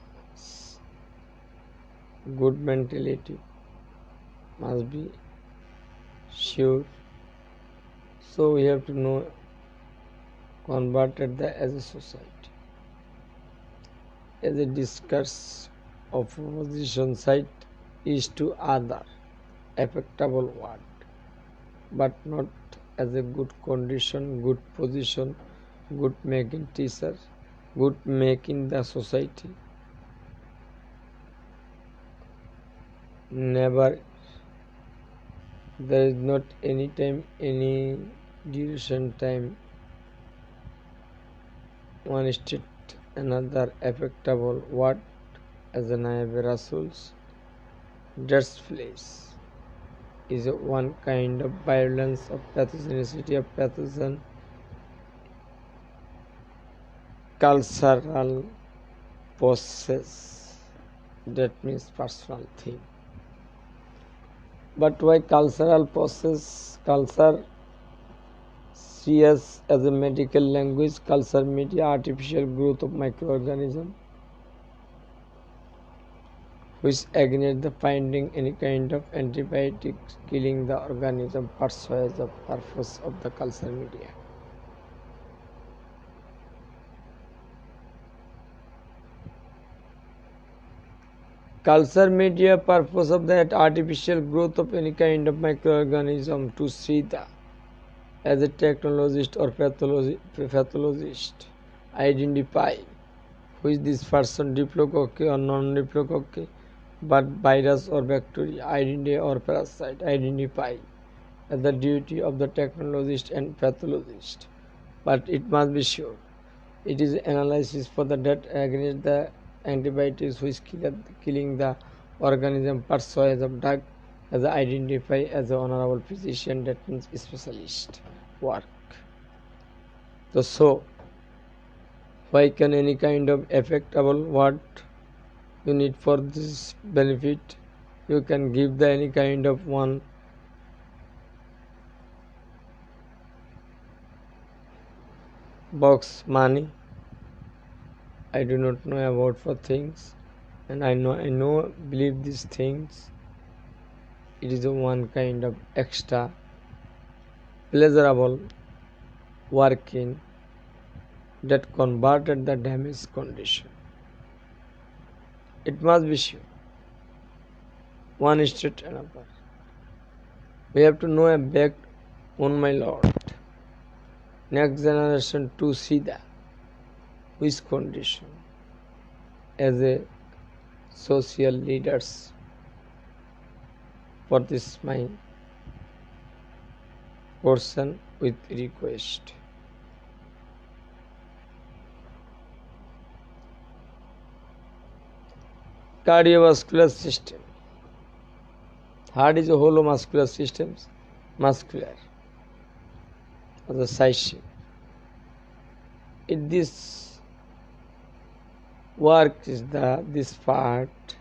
good mentality must be sure. So we have to know converted the as a society as a discourse of opposition side is to other affectable word, but not as a good condition, good position, good making teacher, good making the society. Never, there is not any time, any duration time, one state another affectable word as an Rasuls. That's place is one kind of violence of pathogenicity of pathogen cultural process, that means personal thing. But why cultural process? Culture CS as a medical language, culture media artificial growth of microorganism which against the finding any kind of antibiotics killing the organism persuades the purpose of the culture media. Culture media purpose of that artificial growth of any kind of microorganism to see the as a technologist or pathologist identify which this person diplococci or non-diplococci, but virus or bacteria, identity or parasite identify as the duty of the technologist and pathologist. But it must be sure it is analysis for the that against the antibiotics which killing the organism persuades of drug as identify as an honorable physician, that means specialist work. So why can any kind of affectable what you need for this benefit? You can give the any kind of one box money. I do not know about for things, and I know believe these things. It is a one kind of extra pleasurable working that converted the damaged condition. It must be sure. One state another. We have to know a back on my Lord. Next generation to see the which condition as a social leaders for this my portion with request. Cardiovascular system. Heart is a hollow muscular system, muscular of the side shape. In this work is this part,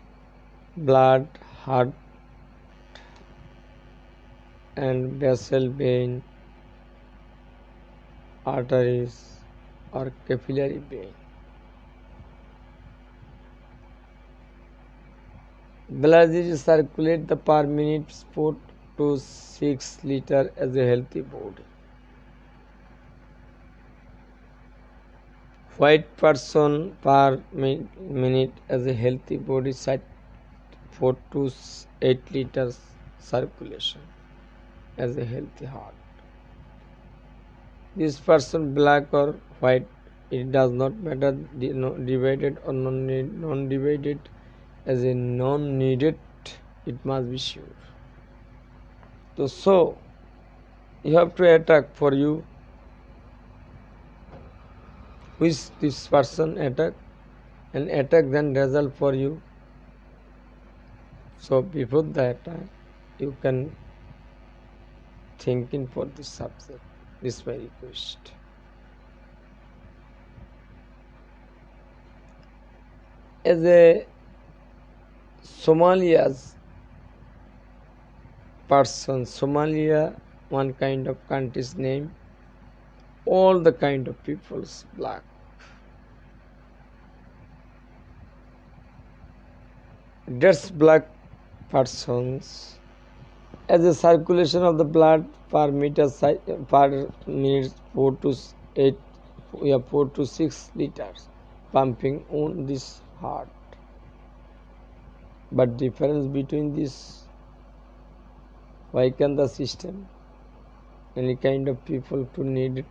blood, heart, and vessel vein, arteries, or capillary vein. Blood is circulate the per minute 4 to 6 liter as a healthy body. White person per minute as a healthy body side 4 to 8 liters circulation as a healthy heart. This person black or white, it does not matter, divided or non-divided as a non-needed, it must be sure. So you have to attack for you which this person attack, and attack then result for you. So before the attack you can thinking for this subject. This is my request. As a Somalia's person, Somalia, one kind of country's name, all the kind of peoples black. That's black persons As the circulation of the blood per per minute 8 4 to 6 liters pumping on this heart. But difference between this, why can the system, any kind of people to need it,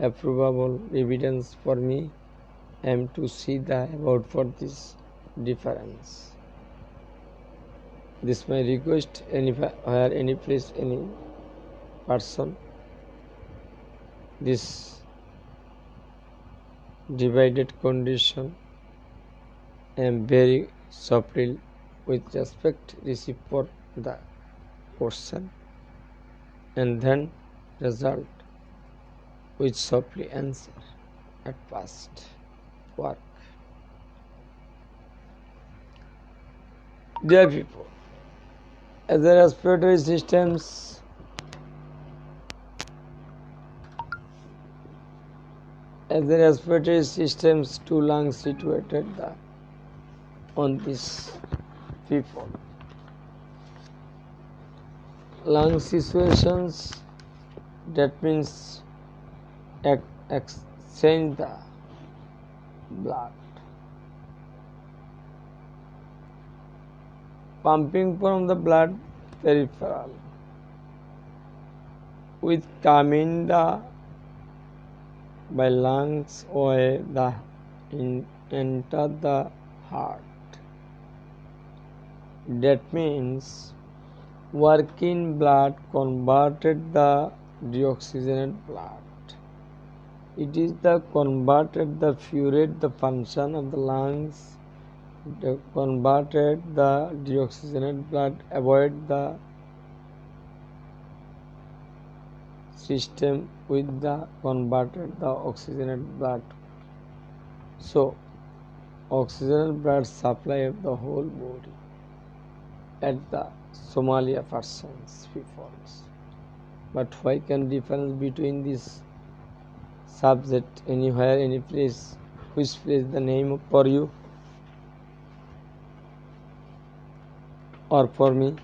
approvable evidence for me, I am to see the about for this difference. This my request, where any place, any person, this divided condition, I am very softly with respect receive for the question, and then result with softly answer at past work. Dear people, as the respiratory systems two lungs situated on this people. Lung situations, that means exchange the blood. Pumping from the blood peripheral with coming the by lungs or the enter the heart. That means working blood converted the deoxygenated blood. It is the converted the furate the function of the lungs, converted the deoxygenated blood, avoid the system with the converted the oxygenated blood. So oxygenated blood supply of the whole body at the Somalia persons peoples. But why can difference between this subject anywhere, any place, which place the name for you or for me?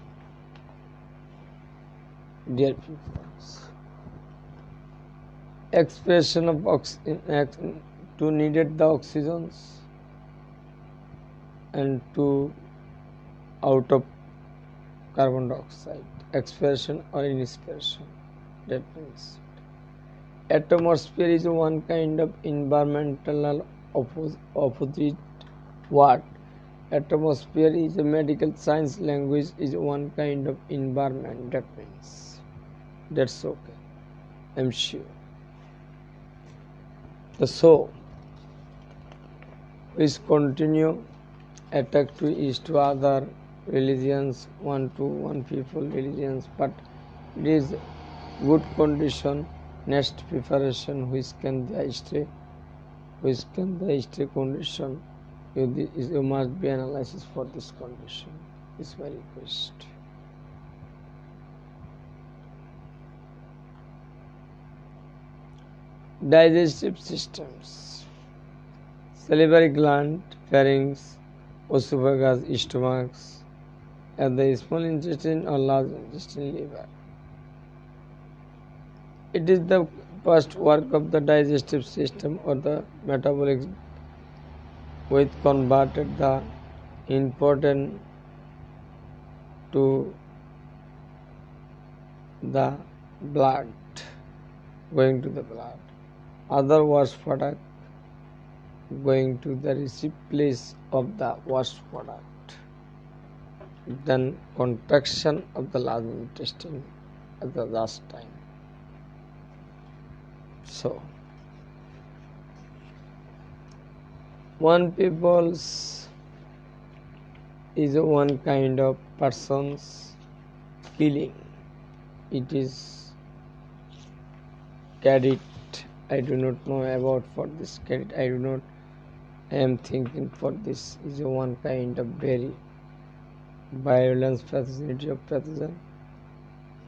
Dear peoples, expression of to needed the oxygens and to out of carbon dioxide, expression or inspiration. That means atmosphere is one kind of environmental opposite word. Atmosphere is a medical science language, is one kind of environment. That means that's okay, I'm sure. So we continue attack to each to other religions, one people religions, but it is good condition, next preparation which can the history condition, you must be analysis for this condition. Is my request. Digestive systems, salivary gland, pharynx, esophagus, stomachs, and the small intestine or large intestine, liver. It is the first work of the digestive system or the metabolic which converted the important to the blood, going to the blood. Other waste product going to the receipt place of the waste product. Then contraction of the large intestine at the last time. So one people's is one kind of person's feeling. It is carried. I do not know about for this carried. I do not. I am thinking for this is one kind of very violence pathogenicity of pathogen.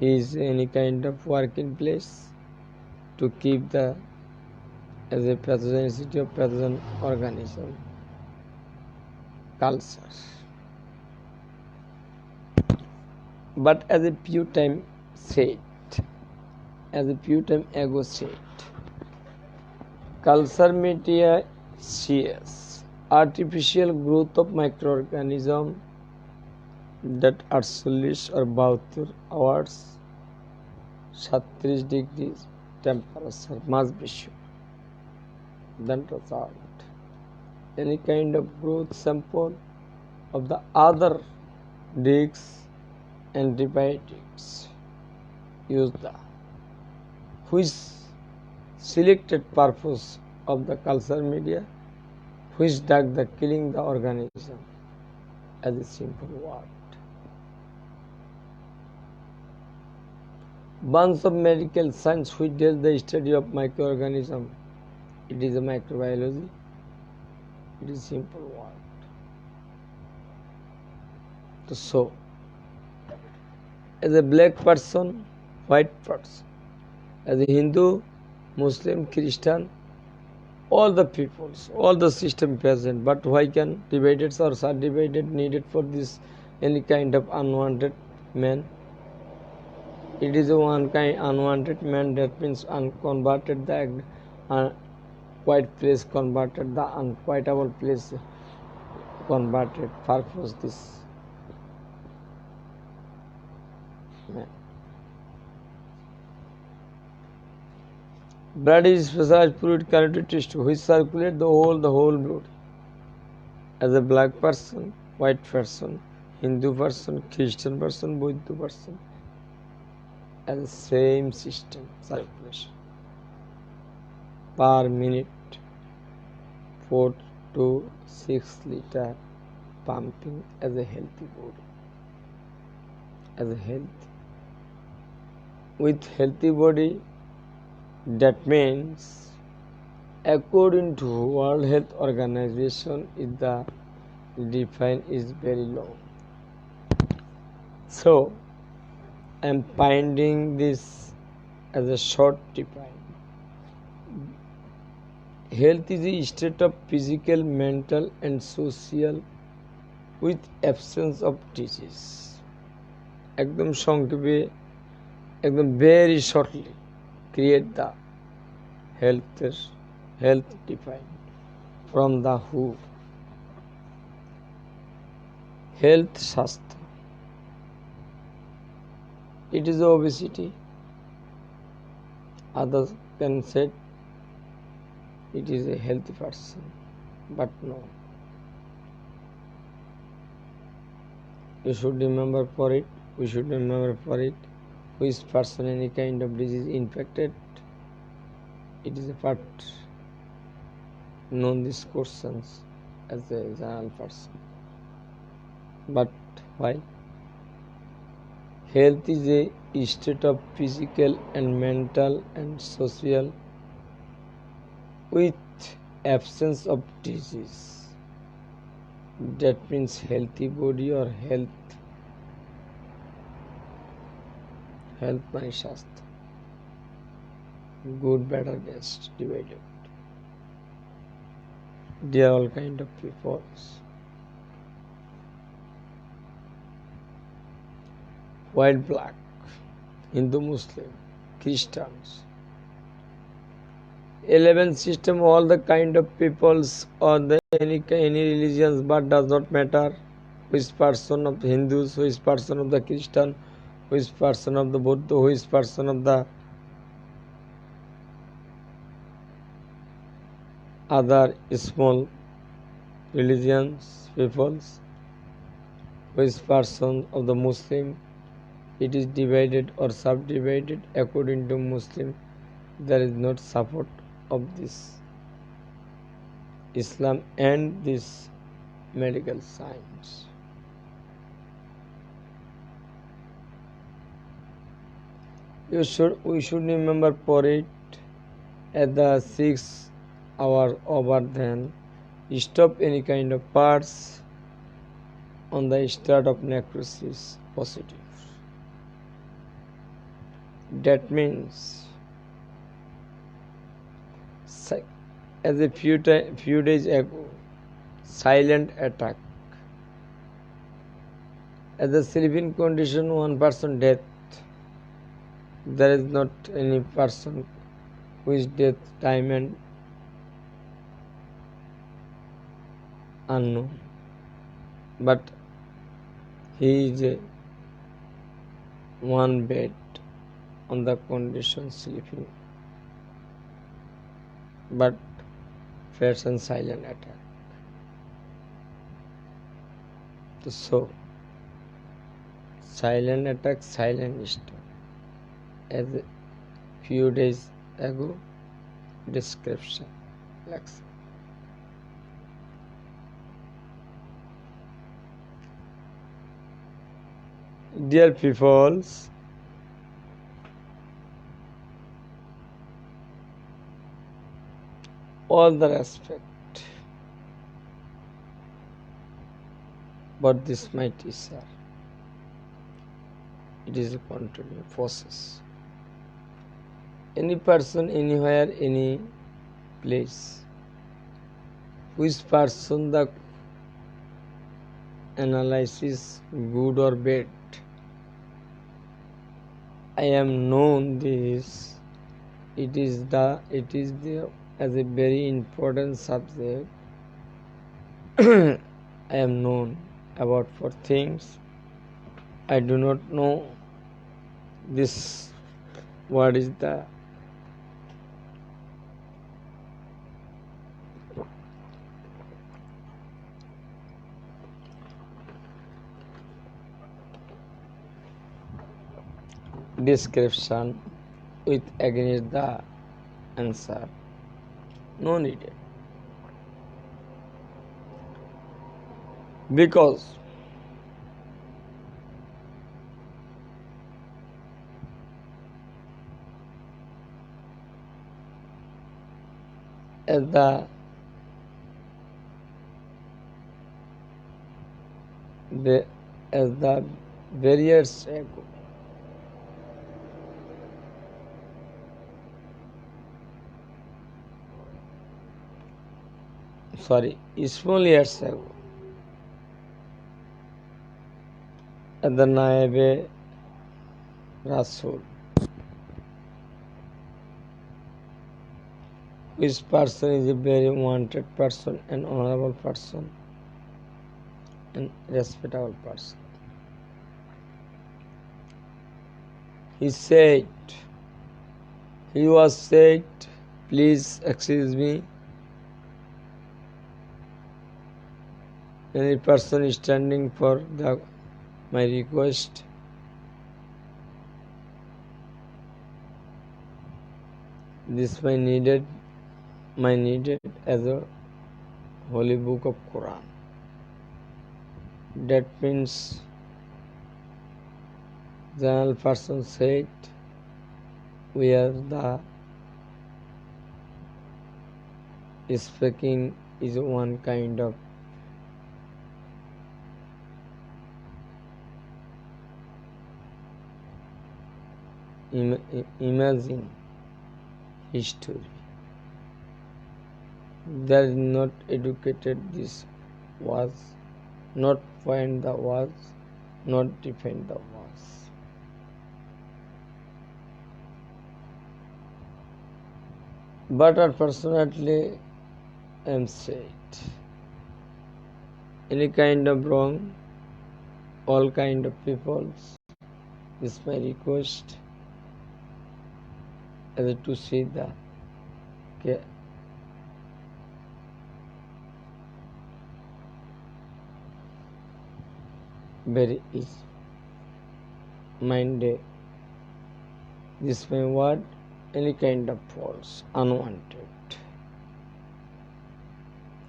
Is any kind of working place to keep the as a pathogenicity of pathogen organism culture. But as a few time ago said, culture media shares artificial growth of microorganisms that are 40 or 72 hours 37 degrees temperature must be sure. Then result any kind of growth sample of the other drugs antibiotics use the which selected purpose of the culture media which drug the killing the organism as a simple word. Bunch of medical science which does the study of microorganism, it is a microbiology, it is simple word. So, as a black person, white person, as a Hindu, Muslim, Christian, all the peoples, all the system present, but why can divided or subdivided needed for this any kind of unwanted man? It is a one kind unwanted man, that means unconverted the white place converted, the unquitable place converted, purpose this man. Blood is specialized fluid connected tissue which circulate the whole blood. As a black person, white person, Hindu person, Christian person, Buddha person, as the same system circulation per minute 4 to 6 liter pumping as a healthy body. As a healthy body, that means according to World Health Organization is the define is very long. So I am finding this as a short define. Health is a state of physical, mental and social with absence of disease. একদম সংক্ষেপে একদম very shortly create the health define from the WHO. Health স্বাস্থ্য, it is obesity. Others can say it is a healthy person, but no. You should remember for it. We should remember for it. Which person any kind of disease infected, it is a part known these questions as a general person. But why? Health is a state of physical and mental and social with absence of disease. That means healthy body or health মানে স্বাস্থ্য, good, bad or best divided. They are all kind of peoples. White, black, Hindu, Muslim, Christians. 11 system, all the kind of peoples or the any religions, but does not matter which person of the Hindus, which person of the Christian, which person of the Buddha, which person of the other small religions, peoples, which person of the Muslim. It is divided or subdivided according to Muslim. There is not support of this Islam and this medical science. We should remember for it at the 6 hour over, then stop any kind of parts on the start of necrosis positive. That means as a few days ago, silent attack As the sleeping condition, one person death. There is not any person who is death time and unknown, but he is a one bed on the condition sleeping, but fares and silent attack. So silent attack, silent storm. As a few days ago description. Let's dear peoples, all the respect, but this mighty sir, it is a continuous process. Any person, anywhere, any place, which person the analysis good or bad, I am known this. It is the as a very important subject. I am known about for things I do not know. This what is the description with against the answer. No needed. Because as the barriers ago, small years ago, at the Naibe Rasul, which person is a very wanted person, an honorable person, and respectable person. He was said, please excuse me, any person is standing for my request. This my needed as a holy book of Quran. That means the person said, we are the speaking is one kind of imagine history. There is not educated this was, not find the was, not defend the was. But unfortunately, I am said, any kind of wrong, all kind of peoples, this is my request, as to see the very easy. Mind this my word, any kind of false, unwanted.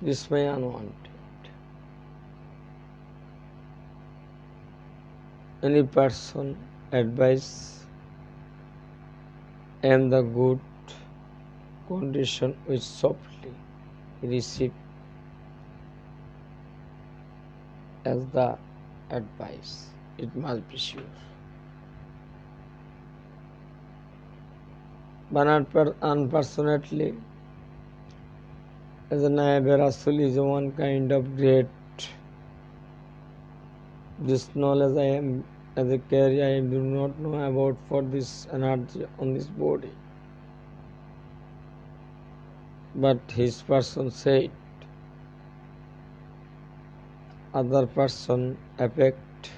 This may unwanted. Any person advice and the good condition which softly receive as the advice. It must be sure. But unfortunately, as a Naibe Rasul is one kind of great This knowledge I am as a carrier I do not know about for this energy on this body. But his person said other person affect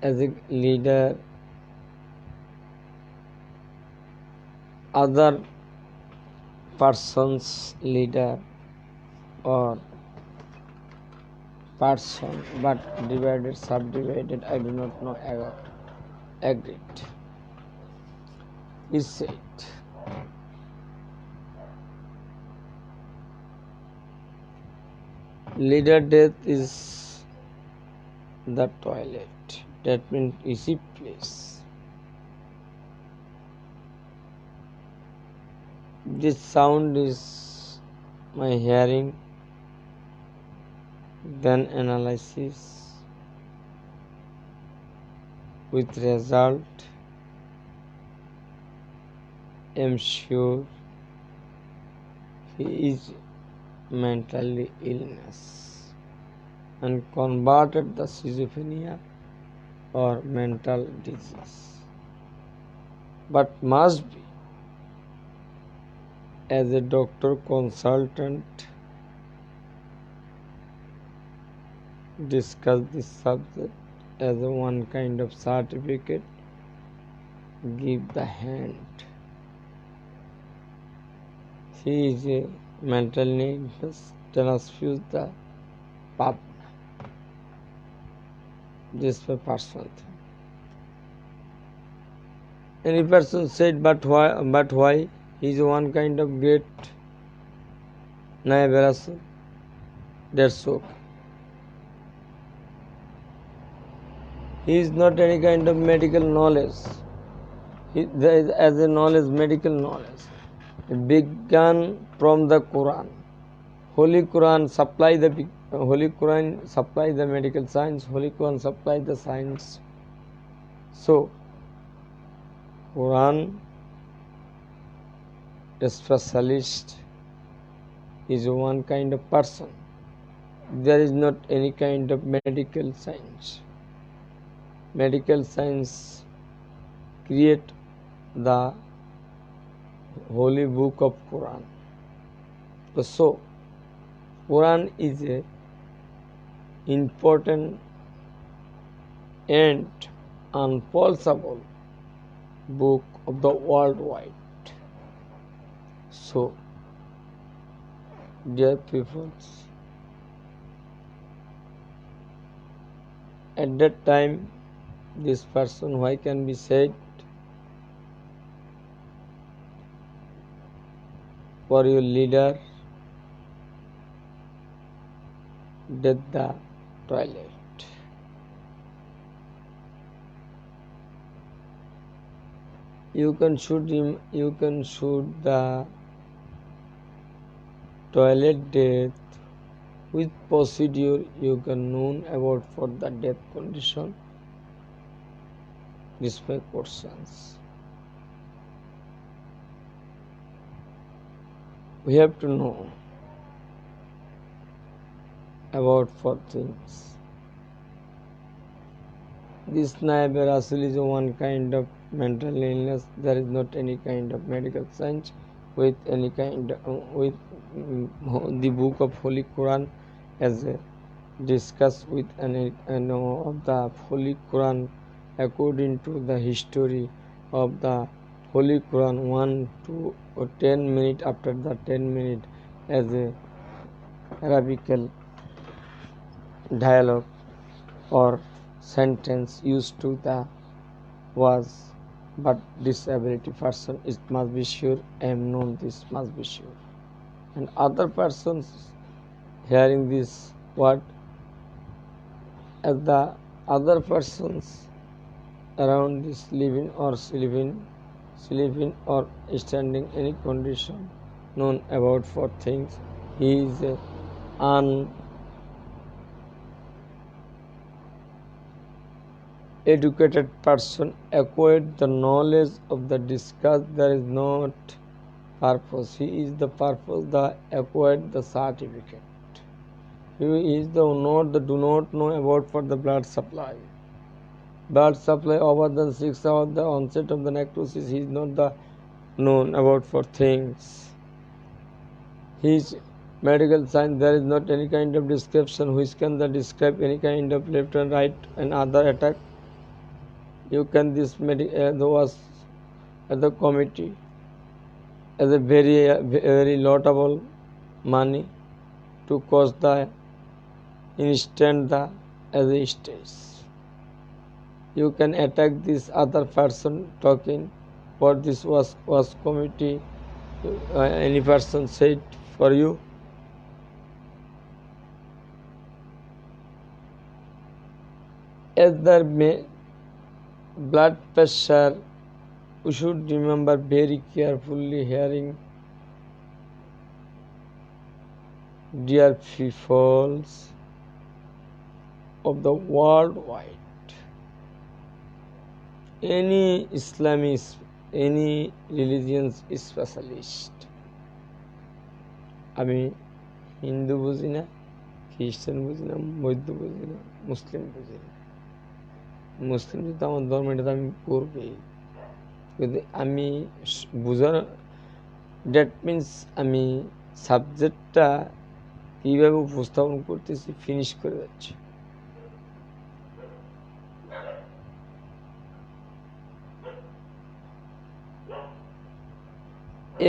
as a leader other person's leader or person but divided subdivided I do not know agreed. He said leader death is the toilet, that means easy place. This sound is my hearing, then analysis with result. Am sure he is mentally illness and converted the schizophrenia or mental disease, but must be as a doctor consultant discuss this subject as a one kind of certificate, give the hand. He is a mental illness, transfuse the pap. This was personal thing. Any person said, but why? But why? He is one kind of great Nayabarasu. That's okay. He is not any kind of medical knowledge. There is as a knowledge, medical knowledge. It began from the Quran. Holy Quran supply the medical science. Holy Quran supply the science. So, Quran, a specialist, is one kind of person. There is not any kind of medical science. Medical science create the holy book of Quran. So, Quran is a important and unfalsifiable book of the worldwide. So, dear people, at that time, this person, why can be said for your leader did the toilet. You can shoot him, you can shoot the toilet death with procedure you can know about for the death condition. These my questions. We have to know about 4 things. This Nayabarasul is one kind of mental illness. There is not any kind of medical science with any kind with the book of Holy Quran as discussed with of the Holy Quran according to the history of the Holy Quran 1 to 10 minutes after the 10 minutes as a Arabical dialogue or sentence used to the was, but disability person it must be sure I am known this must be sure, and other persons hearing this word as the other persons around this living or sleeping or standing any condition known about 4 things. He is an educated person acquired the knowledge of the discussed. There is not purpose. He is the purpose that acquired the certificate. He is the not the do not know about for the blood supply. Blood supply over than 6 hours the onset of the necrosis. He is not the known about for things. His medical science there is not any kind of description which can describe any kind of left and right and other attack. You can this was at the committee as a very laudable money to cost the instant the as a stage. You can attack this other person talking what this was committee any person said for you. As the blood pressure, we should remember very carefully hearing dear peoples of the worldwide. Any Islamist, any religion specialist, আমি হিন্দু বুঝি না, খ্রিস্টান বুঝি না, বৌদ্ধ বুঝি না, মুসলিম বুঝি না। মুসলিম যেহেতু আমার ধর্ম এটা তো আমি করবই, কিন্তু আমি বুঝানো দ্যাট মিনস আমি সাবজেক্টটা কীভাবে উপস্থাপন করতেছি ফিনিশ করে যাচ্ছি।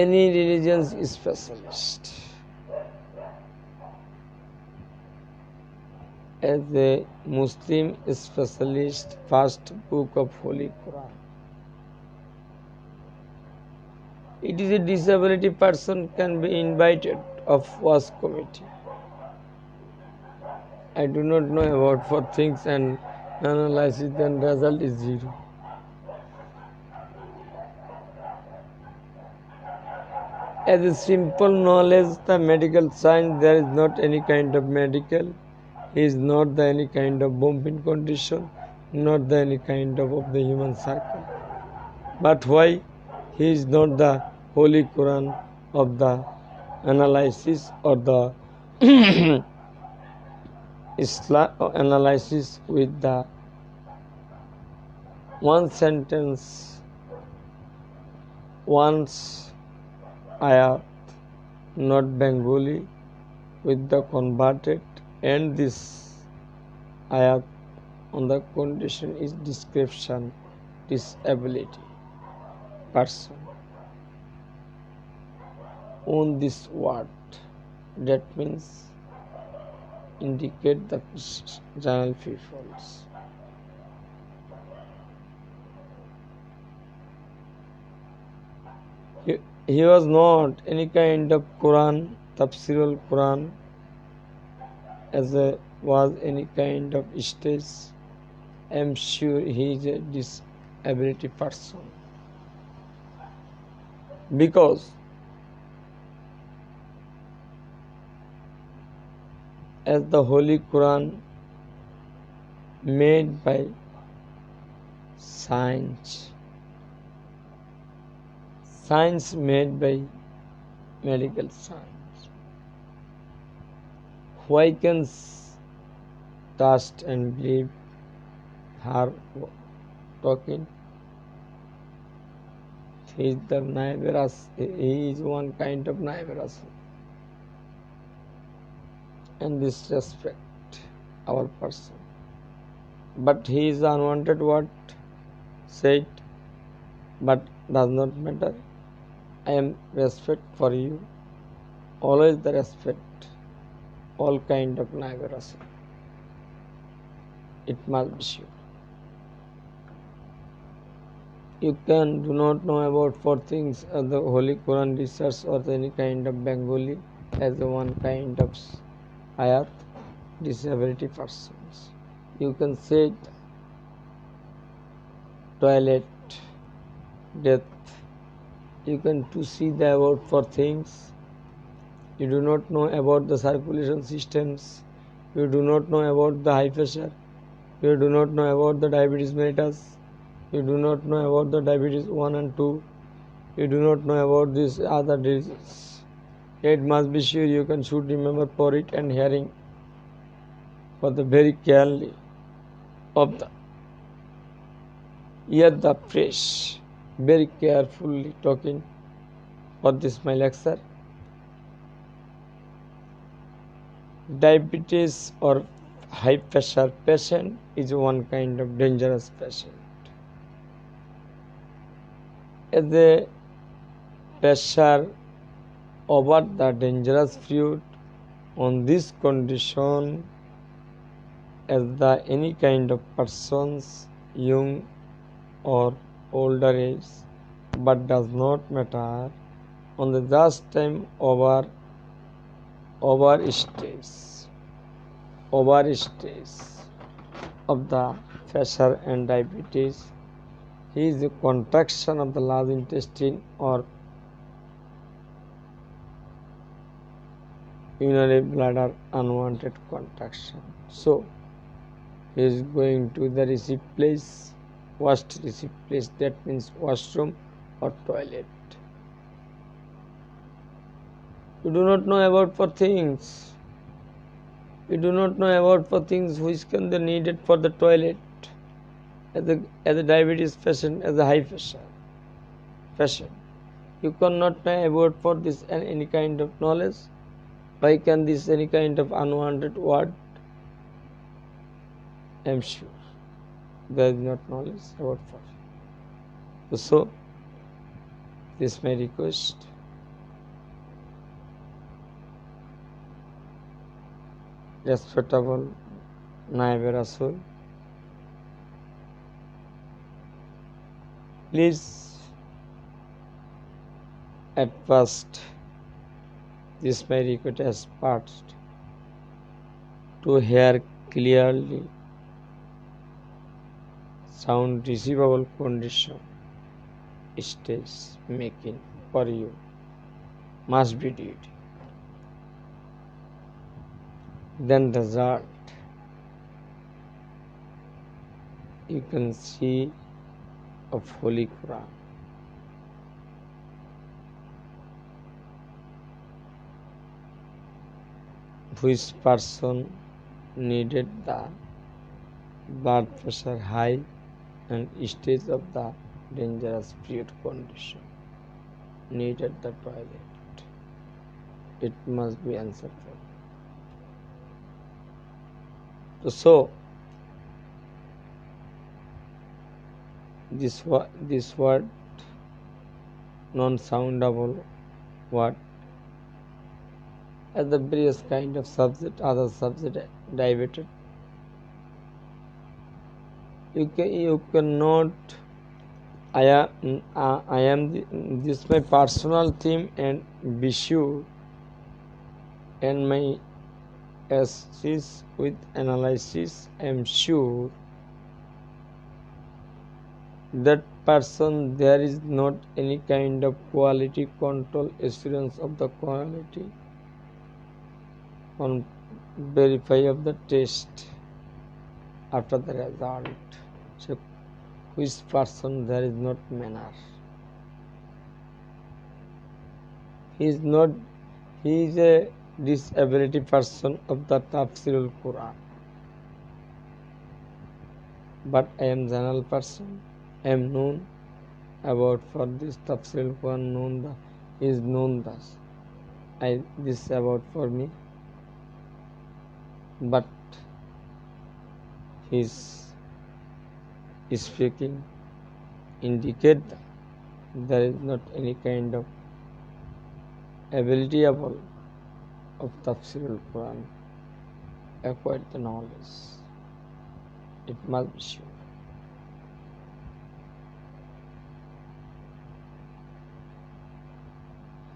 Any religion specialist, as a Muslim specialist, first book of Holy Quran. It is a disability person can be invited of was committee. I do not know about for things and analysis and result is 0. As a simple knowledge, the medical science, there is not any kind of medical, he is not the any kind of bumping condition, not the any kind of the human cycle. But why he is not the Holy Quran of the analysis or the Islam analysis with the one sentence, once ayat, not Bengali, with the converted, and this ayat on the condition is description, disability, person. On this word, that means indicate the general peoples. He was not any kind of Quran, tafsirul Quran, as a was any kind of stage. I am sure he is a disability person, because as the Holy Quran made by science made by medical science, why can trust and believe her talking? He is the Naiveras, he is one kind of Naiveras, and disrespect our person. But he is unwanted word said, but does not matter. I am respect for you, always the respect, all kind of Naiveras. It must be sure. You can do not know about four things of the Holy Quran research or any kind of Bengali as one kind of ayat, disability persons. You can say toilet, death. You can to see the about for things. You do not know about the circulation systems. You do not know about the high pressure. You do not know about the diabetes mellitus. You do not know about the diabetes 1 and 2. You do not know about this other disease. It must be sure you can should remember for it and hearing for the very carefully of the yet the fresh, very carefully talking for this my lecture. Diabetes or high pressure patient is one kind of dangerous patient. As the pressure over the dangerous fluid on this condition as the any kind of persons young or older age, but does not matter on the last time over stage of the pressure and diabetes is the contraction of the large intestine or urinary bladder unwanted contraction. So he is going to the receive place, worst receive place, that means washroom or toilet. You do not know about for things. You do not know about for things which can be needed for the toilet as a diabetes patient, as a high pressure patient. You cannot know about for this and any kind of knowledge. Why can this any kind of unwanted word? I am sure there is not knowledge about for. So this is my request. Respectable Naib Rasul, please at first this my request as parts to hear clearly sound receivable condition stage making for you must be did. Then the result you can see of Holy Quran. Which person needed the blood pressure high and stage of the dangerous fluid condition, needed the toilet. It must be answered for. So this word non-soundable word as the various kind of subject, other subject divided. You cannot. I am this my personal theme and be sure and my assist with analysis. I am sure that person there is not any kind of quality control assurance of the quality on verify of the test after the result. So which person there is not manner. He is a disability person of the Tafsirul Quran. But I am general person. I am known about for this Tafsirul Quran known is known thus. This about for me. But his speaking indicate that there is not any kind of ability of Tafsirul Quran acquire the knowledge. It must be sure.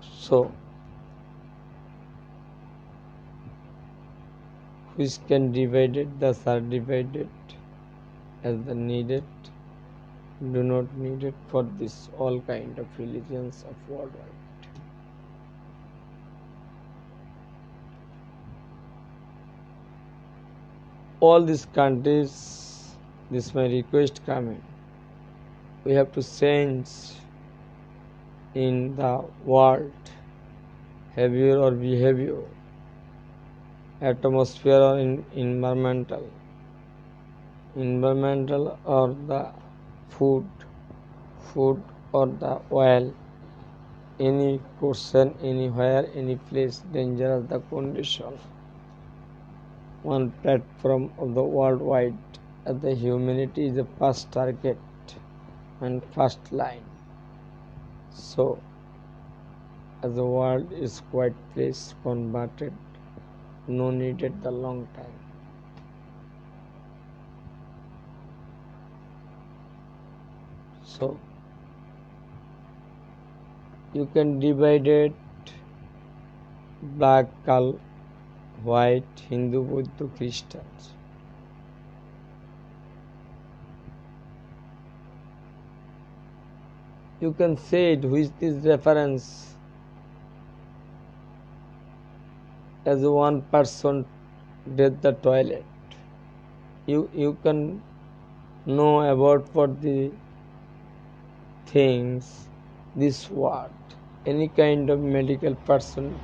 So which can divided, thus are divided as the needed, do not needed for this all kind of religions of worldwide. All these countries, this my request coming. We have to change in the world, behavior or behavior, atmosphere or environmental or the food, food or the oil, any person, anywhere, any place, dangerous the condition. One platform of the worldwide as the humanity is the first target and first line. So, as the world is quite place converted, no needed the long time. So, you can divide it black, color, white, Hindu, Buddha, Christians. You can say it with this reference as one person did the toilet. You can know about for the things this word. Any kind of medical person,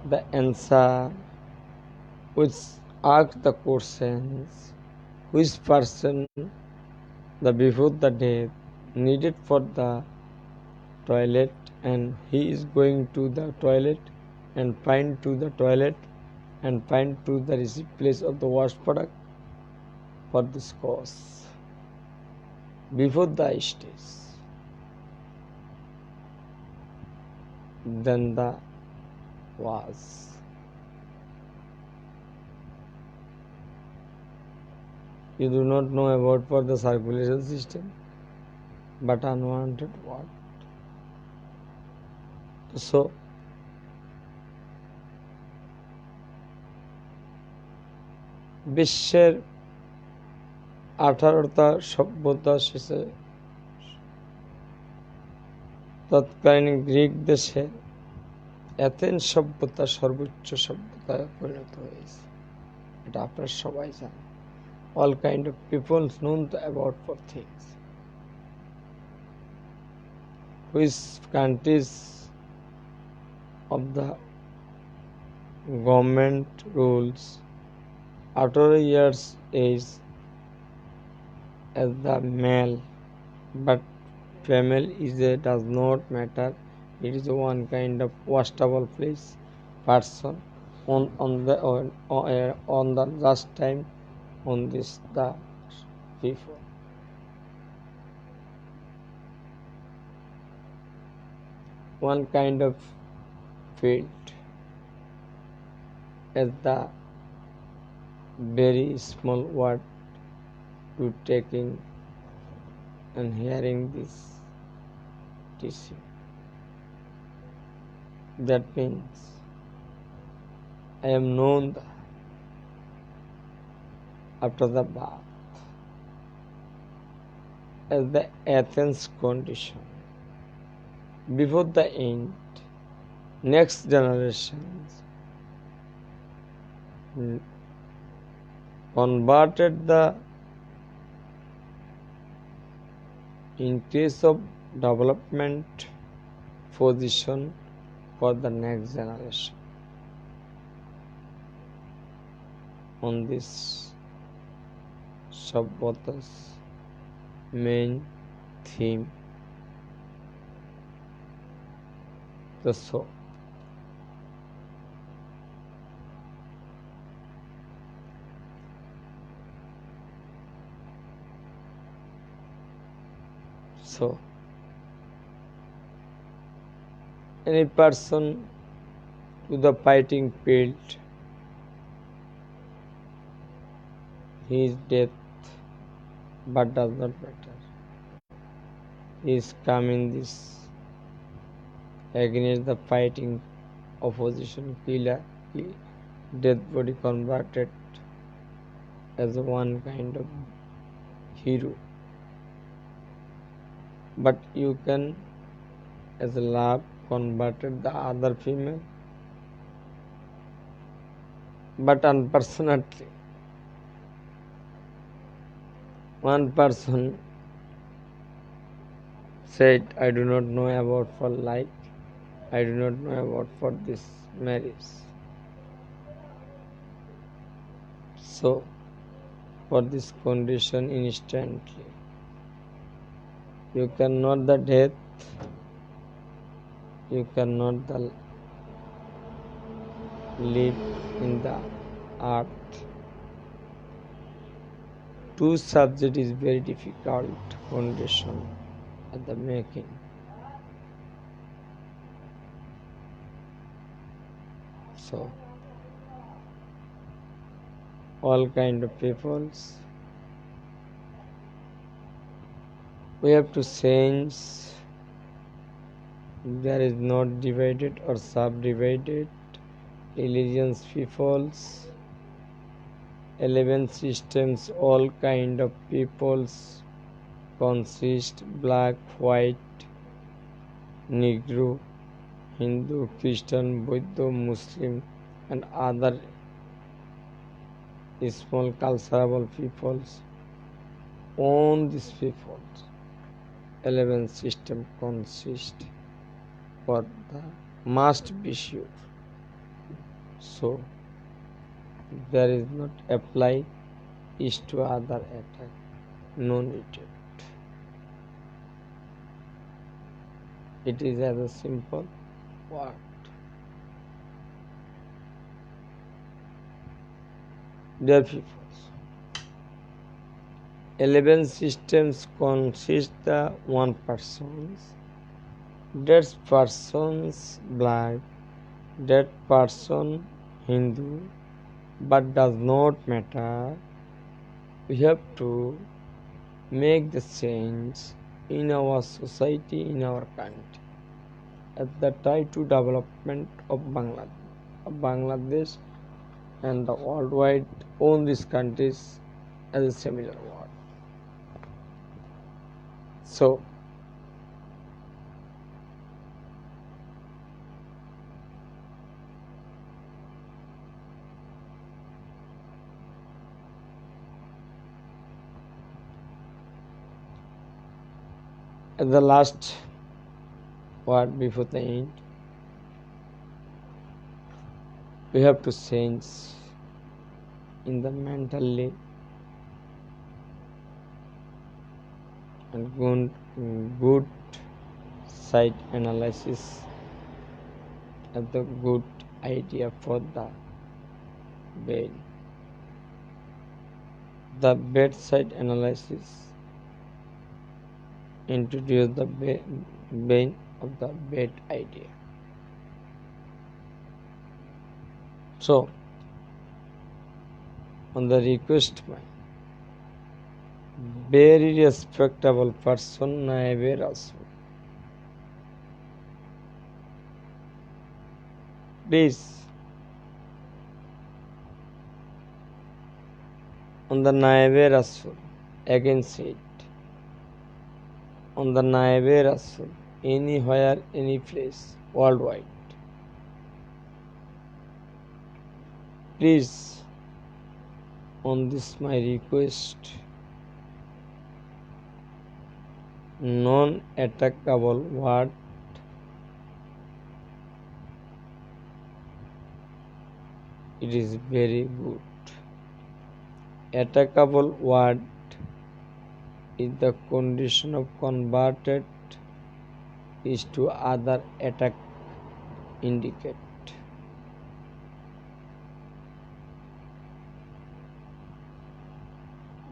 the answer which ask the questions, which person the before the death needed for the toilet and he is going to the toilet and find to the toilet and find to the receipt place of the waste product for this cause before the stage. Then the was. You do not know about for the circulation system, but unwanted what? So, বিশ্বের 18টা সভ্যতা শেষে তৎকালীন Greek দেশে Athens সভ্যতা সর্বোচ্চ সভ্যতায় পরিণত হয়েছে। এটা আপনারা সবাই জানেন। All kind of people known about for things. Which countries of the government rules after a year's age as the male, but female is a does not matter. It is one kind of wastable place person on the last time on this the before. One kind of field as the very small word to taking and hearing this teaching. That means I am known after the birth as the Athens condition. Before the end, next generations converted the increase of development position for the next generation. On this Sabbata's main theme, the soul. So, any person to the fighting field, he is death, but does not matter. He is coming this against the fighting opposition killer, death body converted as one kind of hero. But you can as a love converted the other female, but unfortunately one person said, I do not know about for life. I do not know about for this marriage. So, for this condition instantly, you cannot the death, you cannot the live in the earth. Two subject is very difficult condition at the making. So all kind of peoples we have to change. There is not divided or subdivided religions peoples, 11 systems, all kind of peoples consist black, white, Negro, Hindu, Christian, Buddha, Muslim and other small cultural peoples. On these peoples, 11 system consist for the must be sure. So there is not apply is to other attack, no needed. It is as a simple word. Dear people, 11 systems consist the one persons. That person's black, that person Hindu, but does not matter. We have to make the change in our society, in our country, at the tie to development of Bangladesh and the worldwide own these countries as a similar word. So at the last word before the end, we have to change in the mentally and good side analysis of the good idea for the brain. The bad side analysis introduce the brain of the bad idea. So, on the request my very respectable person Naive Rasul, please on the Naive Rasul, again said, on the Naive Rasul, anywhere, any place, worldwide. Please, on this my request, non-attackable word it is very good. Attackable word is the condition of converted is to other attack indicate.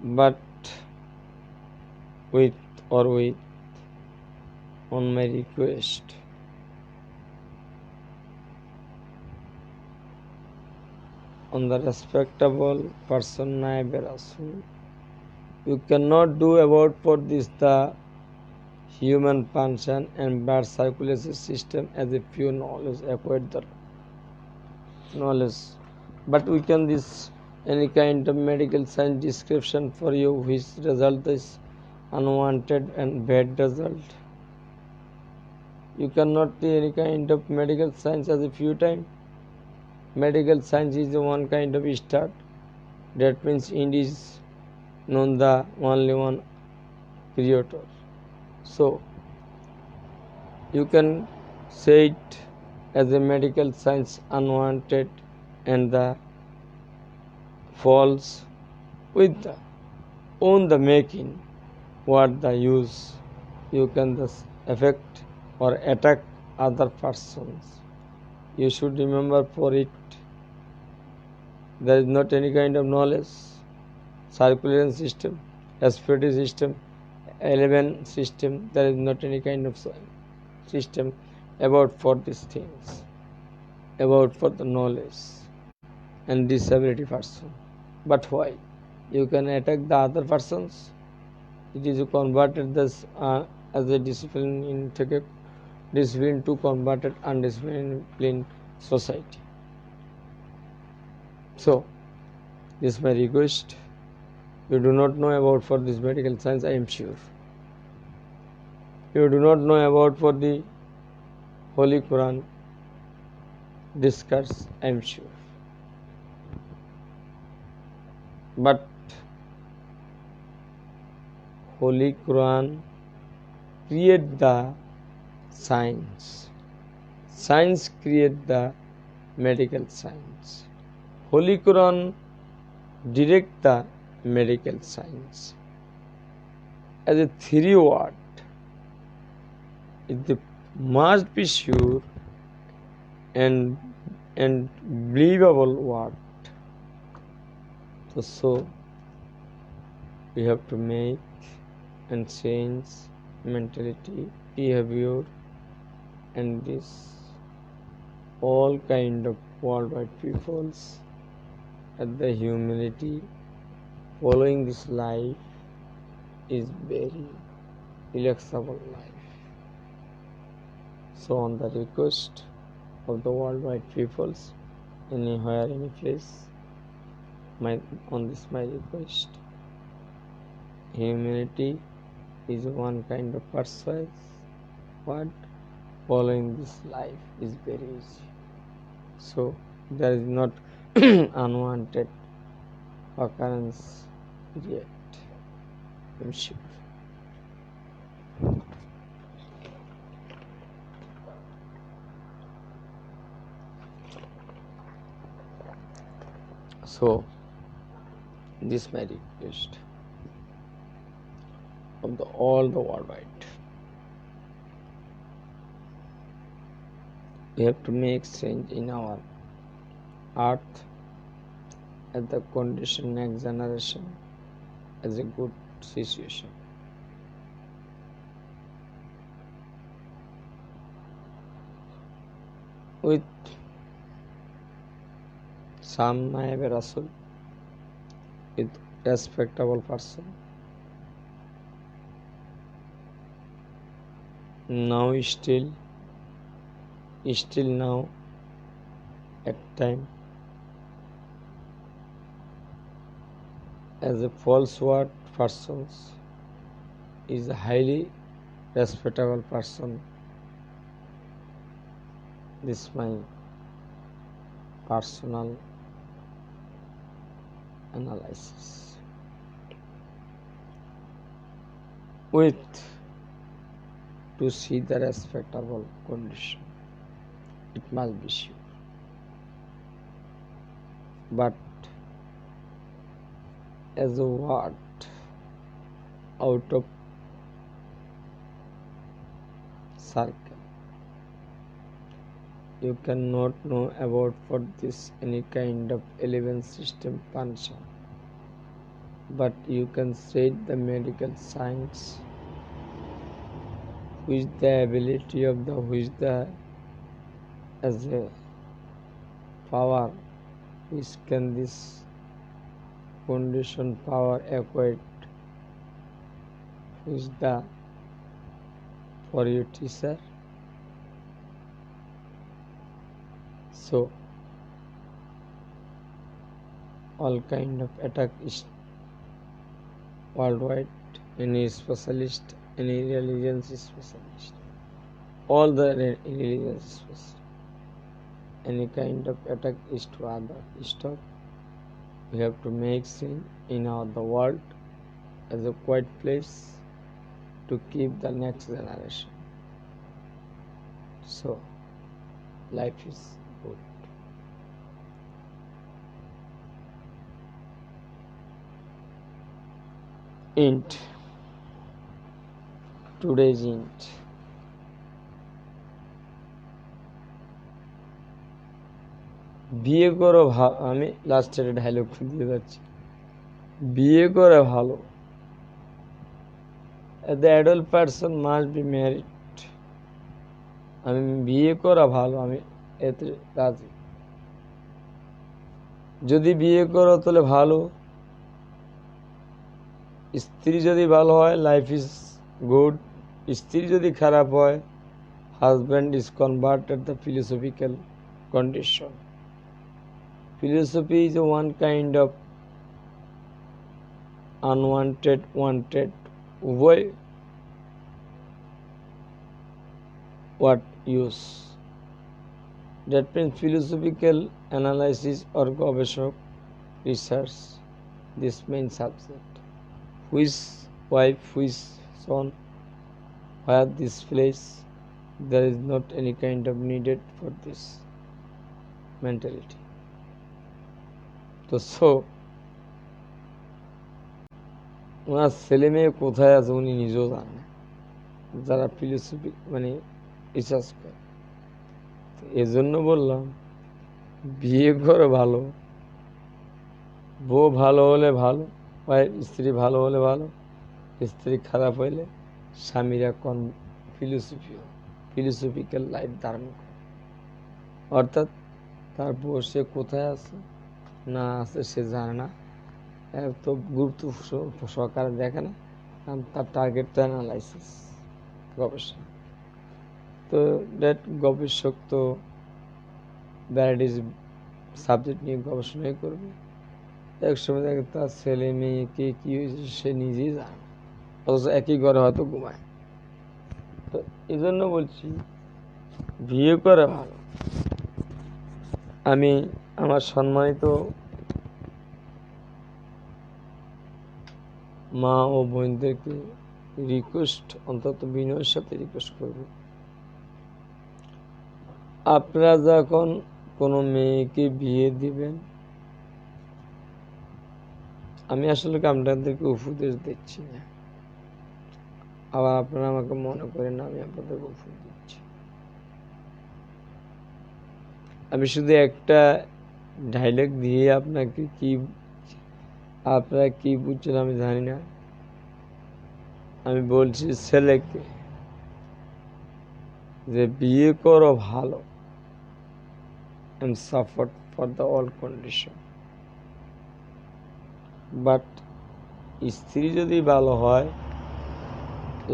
But with on my request, on the respectable person Naive Rasul, you cannot do about for this the human function and blood circulation system as a pure knowledge, acquired the knowledge. But we can this any kind of medical science description for you which result is unwanted and bad result. You cannot do any kind of medical science as a few time. Medical science is one kind of start. That means Ind is known the only one creator. So You can say it as a medical science unwanted and the false with the on the making what the use. You can thus affect or attack other persons. You should remember for it there is not any kind of knowledge, circulation system, respiratory system, 11 system, there is not any kind of system about for these things, about for the knowledge and disability person. But why? You can attack the other persons. It is converted this as a discipline to converted undisciplined society. So, this is my request. You do not know about for this medical science, I am sure. You do not know about for the Holy Quran discuss, I am sure. But Holy Quran create the science. Science create the medical science. Holy Quran direct the medical science. As a theory word, it must be sure and believable word. So we have to make and change mentality, behavior, and this all kind of worldwide peoples at the humility following this life is very relaxable life. So on the request of the worldwide peoples, anywhere, any place, my request, humility is one kind of persuasion, but following this life is very easy. So there is not unwanted occurrence yet, I'm sure. So this is my request of all the worldwide. We have to make change in our earth as the condition next generation as a good situation. With some Naib Rasul, with respectable person, now still now at time as a false word persons is a highly respectable person. This is my personal analysis. With to see the respectable condition, it must be sure. But as a word out of circle, you cannot know about for this any kind of 11 system function, but you can say the medical science with the ability of the as a power which can this condition power equate with the for your teacher. So all kind of attack is worldwide, any specialist, any religion specialist, all the religions specialist, any kind of attack is to other stop. We have to make sin in the world as a quiet place to keep the next generation. So life is good. Int. Today's int. বিয়ে করো আমি লাস্টের dialogue দিয়ে যাচ্ছি। বিয়ে করে ভালো, the adult person must be married. আমি বিয়ে করা ভালো, আমি এতে রাজি। যদি বিয়ে করো তাহলে ভালো, স্ত্রী যদি ভালো হয় লাইফ ইজ গুড, স্ত্রী যদি খারাপ হয় husband is converted the philosophical condition. Philosophy is one kind of unwanted, wanted way. What use? That means philosophical analysis or গবেষক research this main subject. Which wife, which son, where this place, there is not any kind of needed for this mentality. So ওনার ছেলে মেয়ে কোথায় আছে উনি নিজেও জানেন, যারা philosophy research করে। এজন্য বললাম বিয়ে করে ভালো, বউ ভালো হলে ভালো, স্ত্রী ভালো হলে ভালো, স্ত্রী খারাপ হইলে স্বামীরা ফিলোসফিক্যাল লাইফ ধারণ করে। অর্থাৎ তার বউ সে কোথায় আছে না আছে সে জানে না, এত গুরুত্ব সহকারে দেখে না, কারণ তার টার্গেট তো অ্যানালাইসিস, গবেষণা। তো দ্যাট গবেষক তো ভ্যারাইটিস সাবজেক্ট নিয়ে গবেষণাই করবে, একসময় দেখে তার ছেলে মেয়েকে কী হয়েছে সে নিজেই জানে, অথচ একই ঘরে হয়তো ঘুমায়। তো এই জন্য বলছি বিয়ে করে ভালো। আমি আমার সম্মানিত মা ও বোনদেরকে রিকোয়েস্ট, অন্তত বিনয়ের সাথে রিকোয়েস্ট করব, আপনারা যখন কোনো মেয়েকে বিয়ে দিবেন, আমি আসলে আপনাদেরকে উপদেশ দিচ্ছি না, আবার আপনারা আমাকে মনে করেন আমি আপনাদেরকে উপদেশ দিচ্ছি। আমি শুধু একটা ডায়লগ দিয়ে আপনাকে আপনারা কি বুঝছেন আমি জানি না। আমি বলছি ছেলেকে যে বিয়ে করো ভালো, and suffered for the all condition, but স্ত্রী যদি ভালো হয়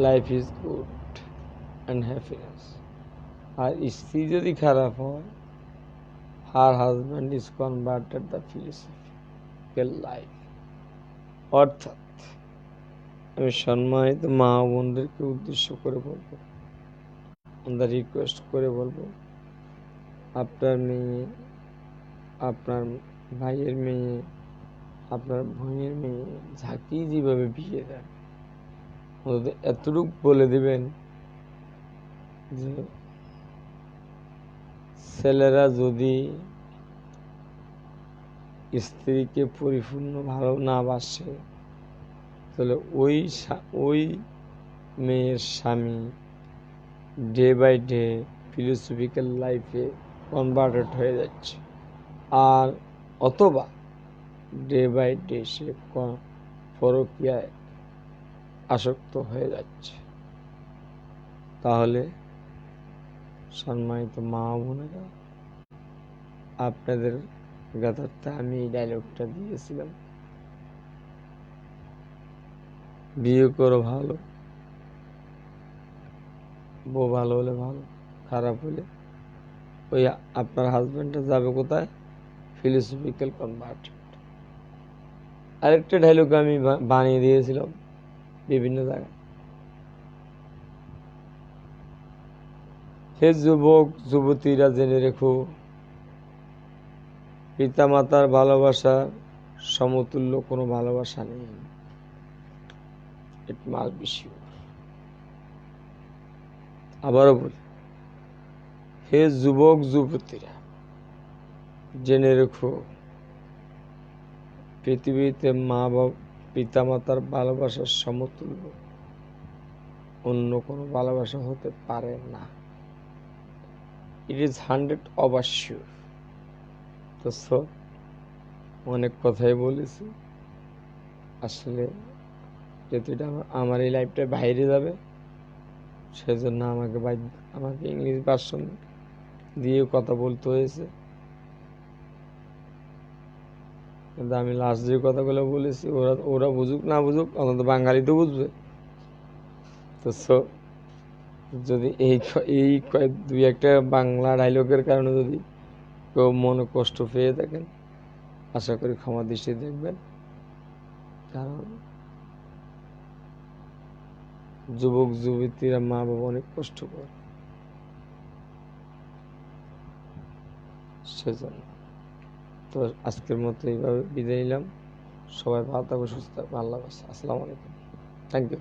life is good and happiness, আর স্ত্রী যদি খারাপ হয় her husband is converted the philosophical life. অর্থাৎ আমি সম্মানিত মা বোনদেরকে উদ্দেশ্য করে বলবো, আমরা রিকোয়েস্ট করে বলবো, আপনার মেয়ে, আপনার ভাইয়ের মেয়ে, আপনার বোনের মেয়ে যাকে যেভাবে বিয়ে দেন, এতটুকু বলে দিবেন যে ছেলেরা যদি স্ত্রীকে পরিপূর্ণ ভালো না বাসে তাহলে ওই মেয়ের স্বামী ডে বাই ডে ফিলোসফিক্যাল লাইফে কনভার্টেড হয়ে যাচ্ছে, আর অথবা ডে বাই ডে সে পরকীয়ায় আসক্ত হয়ে যাচ্ছে। তাহলে সম্মানিত মা বোনেরা, আপনাদের গাথার্থে আমি এই ডায়লগটা দিয়েছিলাম, বিয়ে করো ভালো, বউ ভালো হলে ভালো, খারাপ হলে ওই আপনার হাজব্যান্ডটা যাবে কোথায়, ফিলোসফিক্যাল কনভার্টেড। আরেকটা ডায়লগ আমি বানিয়ে দিয়েছিলাম বিভিন্ন জায়গায়, হে যুবক যুবতীরা জেনে রেখো, পিতামাতার ভালোবাসা সমতুল্য কোনো ভালোবাসা নেই। It must be sure. আবারও বলি, হে যুবক যুবতীরা, জেনে রেখো পৃথিবীতে মা বাবা পিতামাতার ভালোবাসার সমতুল্য অন্য কোনো ভালোবাসা হতে পারে না। It is 100% sure. তো অনেক কথাই বলেছি, আসলে যেহেতু এটা আমার এই লাইফটা বাইরে যাবে, সেজন্য আমাকে ইংলিশ ভার্সন দিয়ে কথা বলতে হয়েছে। কিন্তু আমি লাস্ট যে কথাগুলো বলেছি ওরা বুঝুক না বুঝুক, অন্তত বাঙালি তো বুঝবে। তো যদি এই দুই একটা বাংলা ডায়লগের কারণে যদি কেউ মনে কষ্ট পেয়ে থাকেন, আশা করি ক্ষমা দৃষ্টি দেখবেন। কারণ যুবক যুবতীরা মা বাবা অনেক কষ্ট করে, সেজন্য। তো আজকের মতো এইভাবে বিদায় নিলাম। সবাই ভালো থাকো, সুস্থ থাকো, আল্লাহ হাফেজ, আসসালামু আলাইকুম, থ্যাংক ইউ।